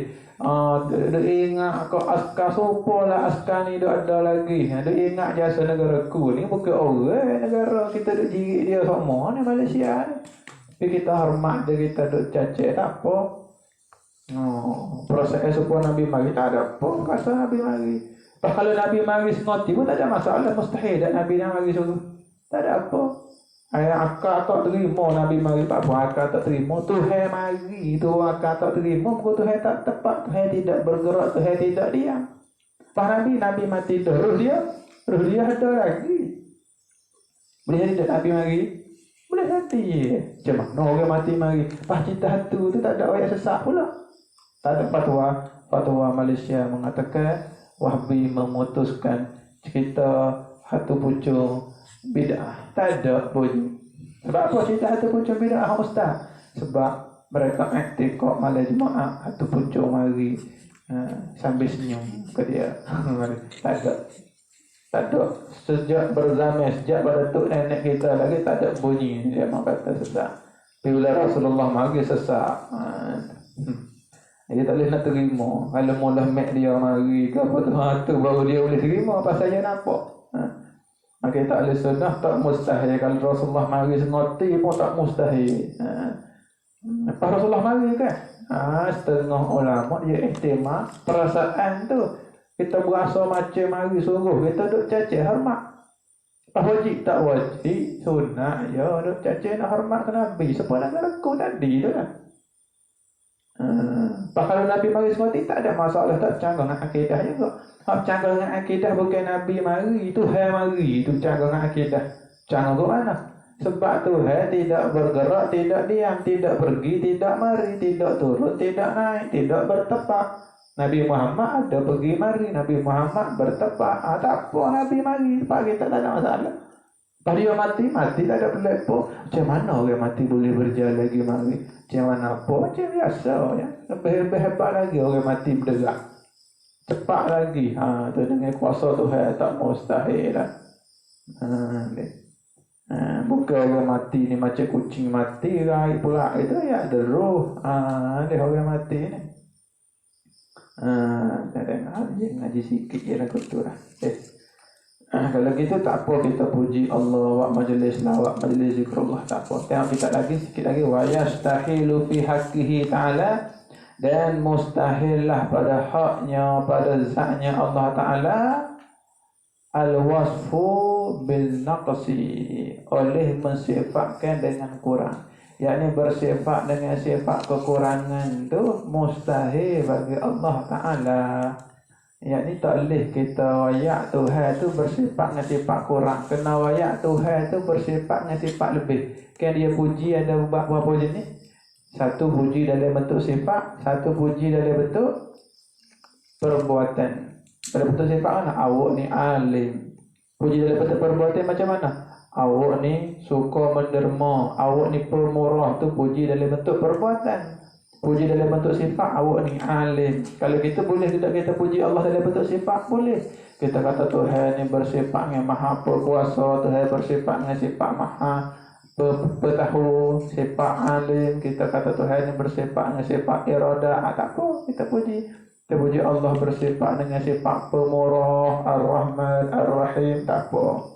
Dia ingat kau askar sopolah askar ni dah ada lagi. Dia ingat jasa negaraku ni bukan orang negara kita duk jirik dia sama ni Malaysia ni. Tapi kita hormat dia, kita duk cacik tak apa. Proses supaya Nabi mari tak ada apa. Kasa Nabi mari. Kalau Nabi mari sengerti pun tak ada masalah. Mustahil tak Nabi yang mari suruh. Tak ada apa. Akak tak terima Nabi mari tak apa. Akak tak terima. Tuhan mari. Tu akak tak terima. Muka Tuhan tak tepat. Tuhan tidak bergerak. Tuhan tidak diam. Pak Nabi mati dah. Ruh dia ada lagi. Boleh jadi tak Nabi mari? Boleh hati. Macam mana orang mati mari? Pas cinta hatu tu tak ada orang sesak pula. Tak ada fatwa Malaysia mengatakan Wahbi memutuskan cerita hatu pucung bid'ah. Tak ada bunyi. Sebab apa cerita hatu pucung bid'ah ustaz? Sebab mereka iktikad malam Jumaat hatu pucung mari sambil senyum ke dia. Tak ada. Sejak berzaman, sejak pada tok nenek kita lagi tak ada bunyi dia mak kata sesak. Bila Rasulullah mari sesak. Dia tak boleh nak terima. Kalau mula mek dia mari ke apa tu baru dia boleh terima pasal dia nampak. Maka tak boleh sunnah tak mustahil. Kalau Rasulullah mari sengerti pun tak mustahil. Lepas Rasulullah mari kan? Setengah ulama dia ihtimal perasaan tu. Kita berasa macam mari sungguh, kita duk cacik hormat. Wajib tak wajib, sunnah ya duk cacik nak hormat ke Nabi. Sebab negaraku tadi tu lah. Kalau Nabi mari sengerti tak ada masalah, tak canggah dengan akidah juga. Canggah dengan akidah bukan Nabi mari, Tuhan mari, itu canggah dengan akidah. Canggah ke mana? Sebab Tuhan tidak bergerak, tidak diam, tidak pergi, tidak mari, tidak turun, tidak naik, tidak bertepak. Nabi Muhammad ada pergi mari, Nabi Muhammad bertepak. Tak apa Nabi mari, Pak kita tak ada masalah. Pada dia mati tak ada pelepo. Macam mana orang mati boleh berjalan lagi mari? Macam mana apa? Macam biasa ya. Lebih hebat lagi orang mati bergerak. Cepat lagi. Tu dengan kuasa Tuhan tak mustahil lah. Bukan orang mati ni macam kucing mati raih pula. Itu ya ada roh. Dia orang mati ni. Ngaji sikit je lah kutu lah. Kalau gitu tak apa kita puji Allah, buat majlis lawak, majlis zikrullah, tak apa. Tengok kita lagi sikit lagi. Wa yastahilu fi haqqihi ta'ala, dan mustahillah pada haknya, pada zatnya Allah Ta'ala, al-wasfu bil naqsi, oleh mensifatkan dengan kurang. yakni bersifat dengan sifat kekurangan tu mustahil bagi Allah Ta'ala. Yakni tak boleh kita wayak Tuhan tu bersifat dengan sifat kurang. Kena wayak Tuhan tu bersifat dengan sifat lebih. Kan dia puji ada berapa jenis? Satu puji dalam bentuk sifat, satu puji dalam bentuk perbuatan. Dalam bentuk sifat mana? Awak ni alim. Puji dalam bentuk perbuatan macam mana? Awak ni suka menderma, awak ni pemurah, tu puji dalam bentuk perbuatan. Puji dalam bentuk sifat, awak ni alim. Kalau kita boleh tidak kita puji Allah dalam bentuk sifat? Boleh. Kita kata Tuhan ni bersifat dengan maha berkuasa, Tuhan bersifat dengan sifat maha petahu, sifat alim. Kita kata Tuhan ni bersifat dengan sifat irada. Tak apa, kita puji. Kita puji Allah bersifat dengan sifat pemurah, Ar-Rahman, Ar-Rahim. Tak apa.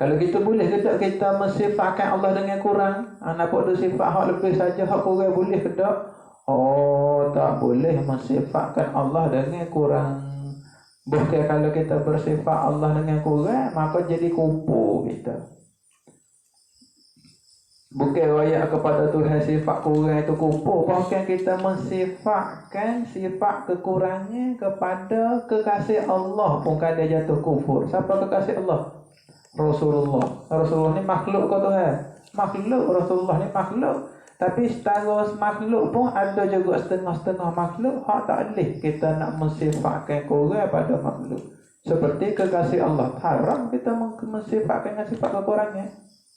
Kalau kita boleh tidak kita mensifatkan Allah dengan kurang? Nampak tu sifat hak lebih saja, hak kurang boleh tidak? Oh, tak boleh mensifatkan Allah dengan kurang. Bukan kalau kita bersifat Allah dengan kurang, maka jadi kupu kita. Bukan wayak kepada Tuhan sifat kurang itu kupu. Bukan kita mensifatkan sifat kekurangan kepada kekasih Allah pun kadang jatuh kufur. Siapa kekasih Allah? Rasulullah ni makhluk ke Tuhan? Makhluk. Rasulullah ni makhluk. Tapi setara makhluk pun ada juga setengah-setengah makhluk hak tak boleh kita nak mensifatkan kurang pada makhluk. Seperti kekasih Allah, haram kita mensifatkan dengan sifat kekurangan.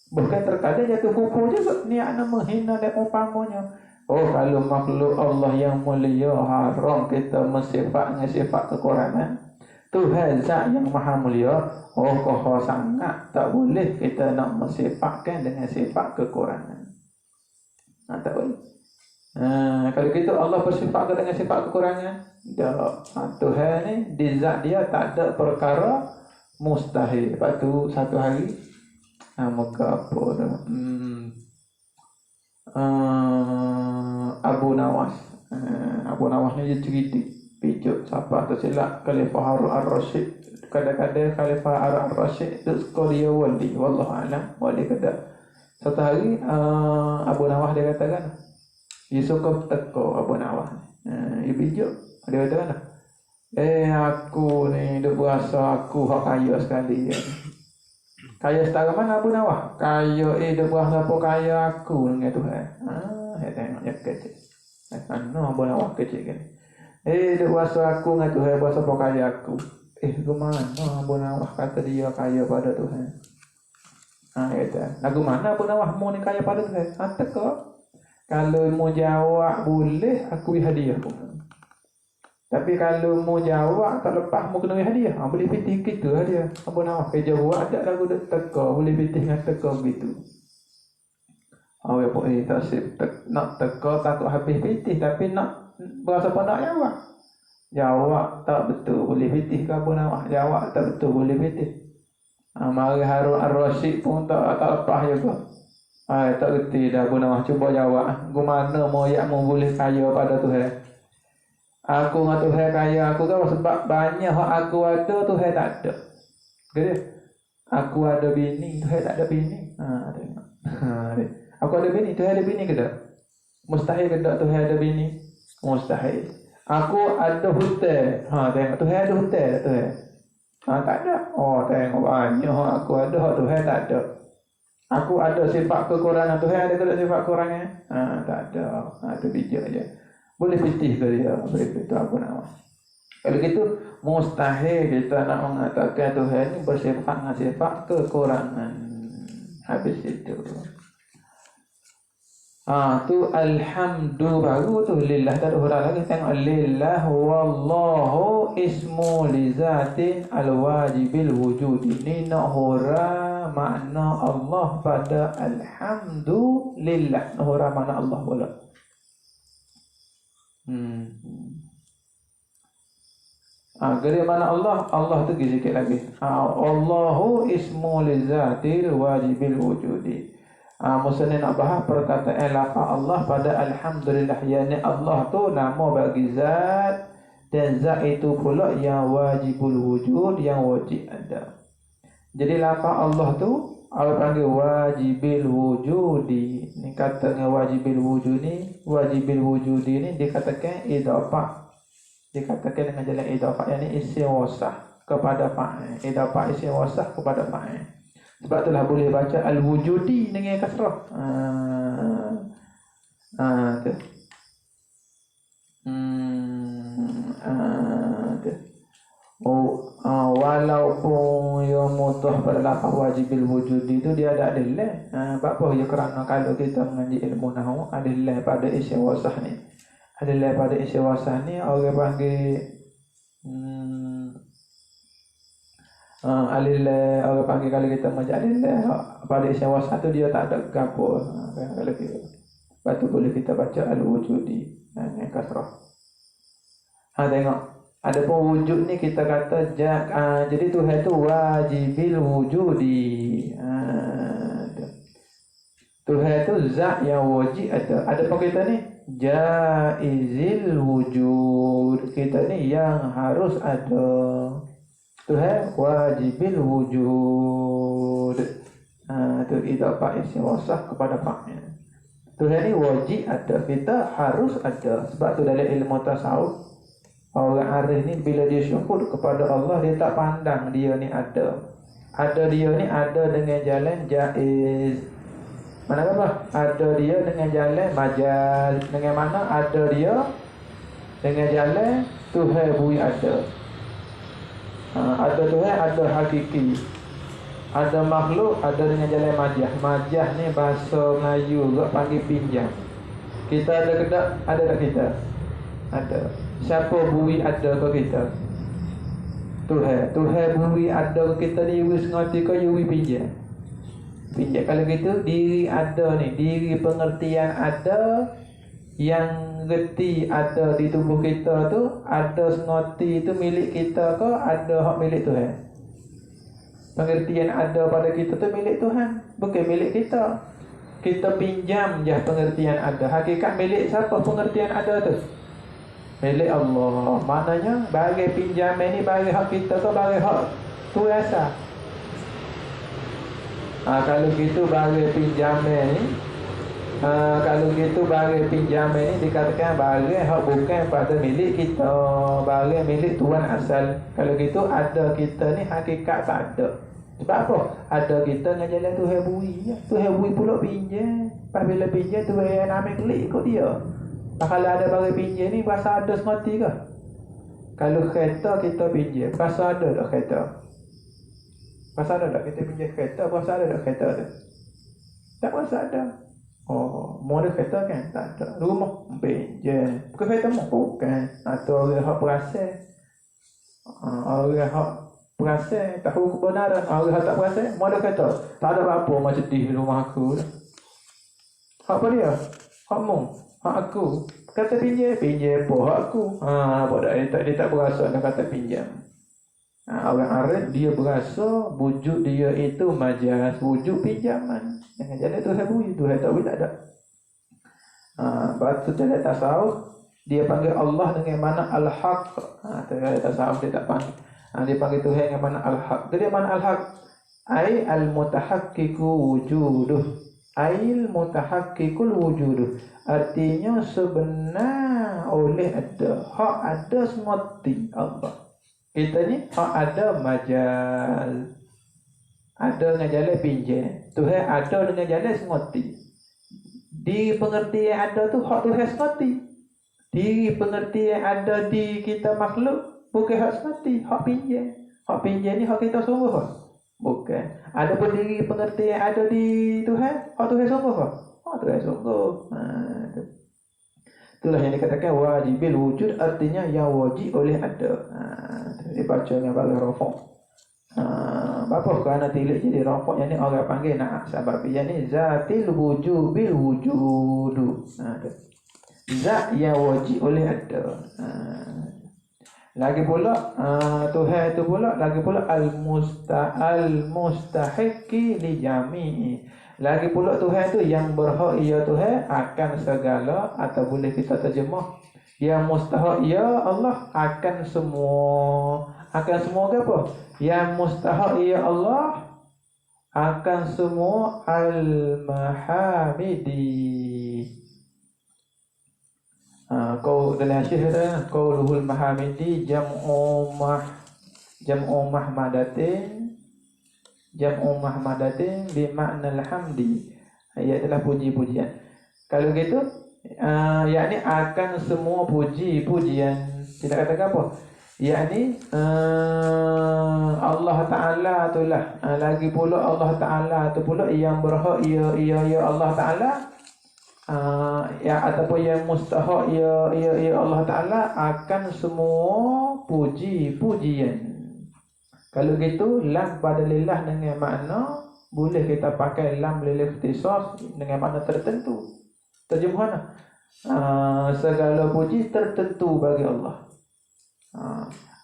Bukan terkadang jatuh kufur juga, niatnya menghina dan umpamanya. Oh, kalau makhluk Allah yang mulia haram kita mensifatkan sifat kekurangan. Tuhan Zat yang maha mulia, oh koh sangat tak boleh kita nak mensifatkan dengan sifat kekurangan. Tak boleh. Kalau kita Allah bersifat dengan sifat kekurangan, Tuhan ni di zat dia tak ada perkara mustahil. Lepas tu satu hari muka apa tu? Abu Nawas. Abu Nawas ni dia cerita pijuk siapa tersilap Khalifah Harun Ar-Rasyid. Kadang-kadang Khalifah Harun Ar-Rasyid tu suka dia wali, wallahu alam, wali kada. Satu hari Abu Nawas dia katakan, dia suka teko Abu Nawas. Dia pijuk, dia katakan, aku ni duk berasa aku hak kaya sekali. Kaya setara mana Abu Nawas? Kaya duk berasa apa kaya aku dengan Tuhan. Saya tengok dia kecil. Abu Nawas kecil kan. Dia kuasa aku dengan Tuhan, kuasa apa kaya aku. Kemana Abu Nawas kata dia kaya pada Tuhan? Kata, lagu mana Abu Nawas mu ni kaya pada Tuhan? Teka. Kalau mu jawab boleh, aku beri hadiah. Tapi kalau mu jawab tak lepas, mu kena beri hadiah. Boleh pitih gitu hadiah. Abu Nawas kaya jawab, ada lagu teka, boleh pitih dengan teka begitu. Tak sip, nak teka takut habis pitih, tapi nak berasa apa nak jawab? Jawab tak betul boleh pitih ke Abu Nawas? Jawab tak betul boleh pitih. Mari Harun Ar-Rasyid pun tak lepas juga. Tak reti dah Abu Nawas cuba jawab. Gimana moyakmu boleh kaya pada Tuhan? Aku dengan Tuhan kaya aku kan sebab banyak hak aku ada Tuhan tak ada. Gitu. Aku ada bini, Tuhan tak ada bini. Tengok. Aku ada bini, Tuhan ada bini ke tak? Mustahil ke tak Tuhan ada bini? Mustahil. Aku ada hutan. Tengok Tuhan ada hutan tak Tuhan? Tak ada. Tengok banyak aku ada, Tuhan tak ada. Aku ada sifat kekurangan, Tuhan ada tak sifat kekurangan? Tak ada. Itu bijak je. Boleh pitih ke dia? Boleh pitih aku nak. Kalau gitu mustahil kita nak mengatakan Tuhan ini bersifat dengan sifat kekurangan. Habis itu. Tu alhamdu baru tu lillah tak ada huruf lagi. Tengok lillah wallahu ismu li zatin alwajibil wujud. Ini nak huruf makna Allah pada alhamdulillah. Nak huruf makna Allah pula. Gede mana Allah? Allah tu sikit lagi. Allahu ismu li zatil wajibil wujudi. Maksudnya nak bahas perkataan lafaz Allah pada alhamdulillah, yakni Allah tu nama bagi zat, dan zat itu pula yang wajibul wujud, yang wajib ada. Jadi lafaz Allah tu Orang panggil wajibil wujudi. Ni katanya wajibil wujud ni, wajibil wujudi ni dikatakan idafah. Dikatakan dengan jalan idafah, yakni isim wasah kepada fa'il. Idafah isim wasah kepada fa'il. Sebab itulah boleh baca al-wujudi dengan kasrah. Tu. Tu. Walaupun ia mudah pada lafaz wajibil wujudi itu dia ada dalil. Apa ya, kerana kalau kita mengaji ilmu nahwu ada dalil pada isim wasah ni. Ada dalil pada isim wasah ni orang panggil alil, orang panggil kalau kita mengaji alil pada isim wasah tu dia tak ada gapo. Kalau kita lepas tu boleh kita baca al-wujudi dengan kasrah. Tengok. Adapun wujud ni kita kata jadi Tuhan tu wajibil wujudi. Tuhan tu zat yang wajib ada. Adapun kita ni jaizil wujud. Kita ni yang harus ada. Tuhan wajibil wujud. Tu idafah isim wasah kepada fa'il. Tuhan ni wajib ada, kita harus ada. Sebab tu dalam ilmu tasawuf, orang arif ni bila dia syukur kepada Allah, dia tak pandang dia ni ada. Ada dia ni ada dengan jalan jaiz. Mana apa? Ada dia dengan jalan majaz. Dengan mana ada dia dengan jalan Tuhan bui ada. Ada Tuhan, ada hakiki. Ada makhluk, ada dengan jalan majaz. Majaz ni bahasa Melayu juga panggil pinjam. Kita ada ke tak? Ada tak kita? Ada. Siapa bui ada ke kita? Tuhan. Tuhan bui ada ke kita ni, Yui sengerti ke Yui pinjam? Pinjam. Kalau gitu, diri ada ni, diri pengertian ada, yang reti ada di tubuh kita tu, ada sengerti tu milik kita ke, ada hak milik Tuhan? Pengertian ada pada kita tu milik Tuhan, bukan milik kita. Kita pinjam je pengertian ada. Hakikat milik siapa pengertian ada tu? Milik Allah. Maknanya bagi pinjaman ni bagi hak kita ke bagi hak tu rasa. Kalau gitu bagi pinjaman ni, kalau gitu bagi pinjaman ni dikatakan bagi hak bukan pada milik kita, bagi milik Tuhan asal. Kalau gitu ada kita ni hakikat tak ada. Sebab apa? Ada kita dengan jalan Tuhan bui. Tuhan bui pula pinjam. Lepas bila pinjam Tuhan yang ambil klik ikut dia. Kalau ada bagi pinjam ni, pasal ada semati ke? Kalau kereta kita pinjam, pasal ada tak kereta? Pasal ada tak kita pinjam kereta? Pasal ada tak kereta tu? Tak pasal ada. Mau ada kereta kan? Tak ada. Rumah pinjam. Bukan kereta mau? Bukan. Atau orang yang perasa. Orang yang perasa, tahu kebenaran. Orang yang tak perasa, mau ada kereta? Tak ada apa-apa, macam sedih di rumah aku. Apa dia? Hakmu. Hak aku. Kata pinjam apa hak aku. Dia tak berasa nak kata pinjam. Orang Arab dia berasa wujud dia itu majaz, wujud pinjaman. Jangan jalan Tuhan bui, Tuhan tak boleh tak ada. Batu dalam tasawuf dia panggil Allah dengan mana al-haq. Dalam tasawuf dia tak panggil. Dia panggil Tuhan dengan mana al-haq. Dia mana al-haq? Ai al-mutahaqqiqu wujuduh. Ail mutahaqqiqul wujud. Artinya sebenar oleh ada. Hak ada semati Allah. Kita ni hak ada majaz. Ada dengan jalan pinjam. Tuhan ada dengan jalan semati. Di pengertian ada tu hak Tuhan semati. Di pengertian ada di kita makhluk bukan hak semati, hak pinjam. Hak pinjam ni hak kita sungguh. Bukan. Ada pun diri pengertian ada di Tuhan. Hak Tuhan sungguh ke? Hak Tuhan sungguh. Itulah yang dikatakan wajibil wujud, artinya yang wajib oleh ada. Dibaca dengan balas rafaq. Bapa kerana tilik jadi rafaq yang ni orang panggil nak sebab yang ni zatil wujubil wujudu. Zat yang wajib oleh ada. Lagi pula Tuhan itu pula lagi pula al-mustahiqi li jami'i. Lagi pula Tuhan itu yang berhak ia Tuhan akan segala, atau boleh kita terjemah yang mustahak ia Allah akan semua. Akan semua ke apa? Yang mustahak ia Allah akan semua al-mahamidi. Kau dalam syekh kata qauluhul mahamidi jam'u mahmadatin bi makna alhamdi. Ia adalah puji-pujian. Kalau gitu yakni akan semua puji-pujian. Tidak katakan apa? Yakni Allah Taala itulah lagi pula Allah Taala tu pula yang berhak ya Allah Taala ya ataupun yang mustahak ya Allah Taala akan semua puji-pujian. Kalau gitu lam pada lillah dengan makna boleh kita pakai lam lil ikhtisas dengan makna tertentu. Terjemahan segala puji tertentu bagi Allah.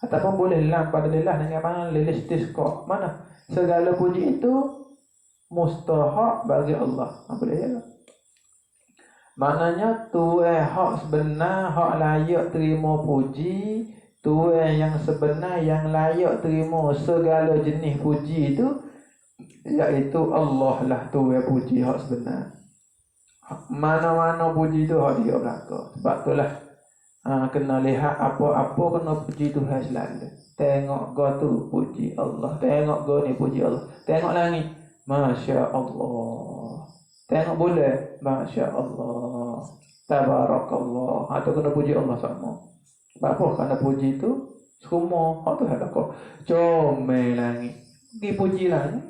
Ataupun boleh lam pada lillah dengan makna lil istisqa. Mana segala puji itu mustahak bagi Allah. Boleh ya? Maknanya Tuhan hak sebenar, hak layak terima puji, Tuhan yang sebenar yang layak terima segala jenis puji itu iaitu Allah lah Tuhan puji hak sebenar. Mana-mana puji itu hak dia belaka. Sebab itulah kena lihat apa-apa kena puji Tuhan selalu. Tengok kau tu puji Allah, tengok kau ni puji Allah. Tengok langit, Masya Allah. Tengok boleh, Masya Allah, Tabarakallah. Atau kena puji Allah sama. Sebab apa? Kerana puji itu semua hak tu ada kau. Comel langit, pergi puji langit.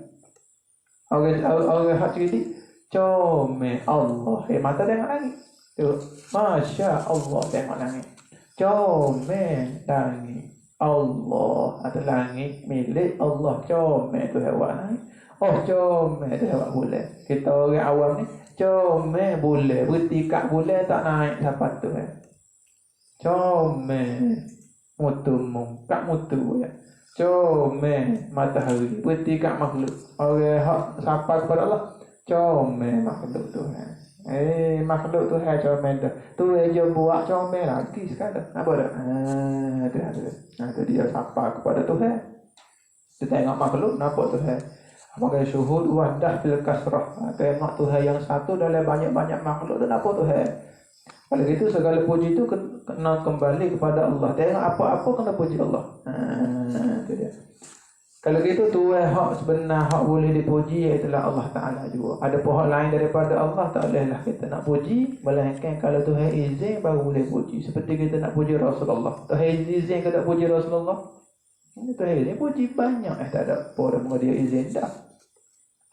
Orang hak cerdik, comel Allah. Mata tengok langit tu, Masya Allah, tengok langit. Comel langit Allah. Atau langit milik Allah. Comel tu hewan langit. Oh comel tu hewan boleh. Kita orang awam ni comel boleh, bertikak boleh tak naik dapat tu comel mutu mungkak mutu ya. Comel matahari, bertikak makhluk. Orang hak sapa kepada Allah comel makhluk tu makhluk tu comel dah. Tu dia buat comel lagi sekarang. Apa dah? Tu dia sapa kepada Tuhan. Kita tengok makhluk nampak Tuhan. Apakah syuhud wadah fil kasrah. Tengok Tuhan yang satu dalam banyak-banyak makhluk tu nampak Tuhan. Kalau gitu segala puji itu kena kembali kepada Allah. Tengok apa-apa kena puji Allah. Itu dia. Kalau gitu Tuhan hak sebenar, hak boleh dipuji iaitulah Allah Ta'ala juga. Ada hak lain daripada Allah tak bolehlah kita nak puji, melainkan kalau Tuhan izin baru boleh puji. Seperti kita nak puji Rasulullah. Tuhan izin ke tak puji Rasulullah? Ini Tuhan izin puji banyak. Tak ada apa dah dia izin dah.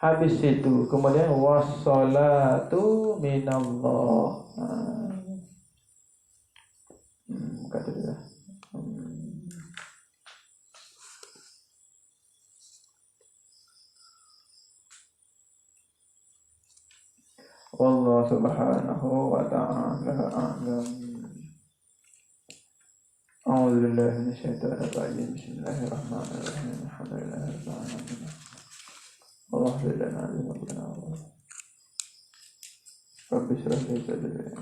Habis itu kemudian wassalatu minallah. Kata dia. Allah subhanahu wa ta'ala a'lam. A'udzu billahi minasyaitonir rajim. Bismillahirrahmanirrahim. Alhamdulillahirabbil alamin. Alhamdulillah. Rabbi shrah li sadri.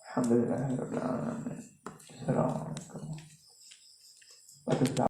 Alhamdulillahirabbil alamin. Assalamualaikum.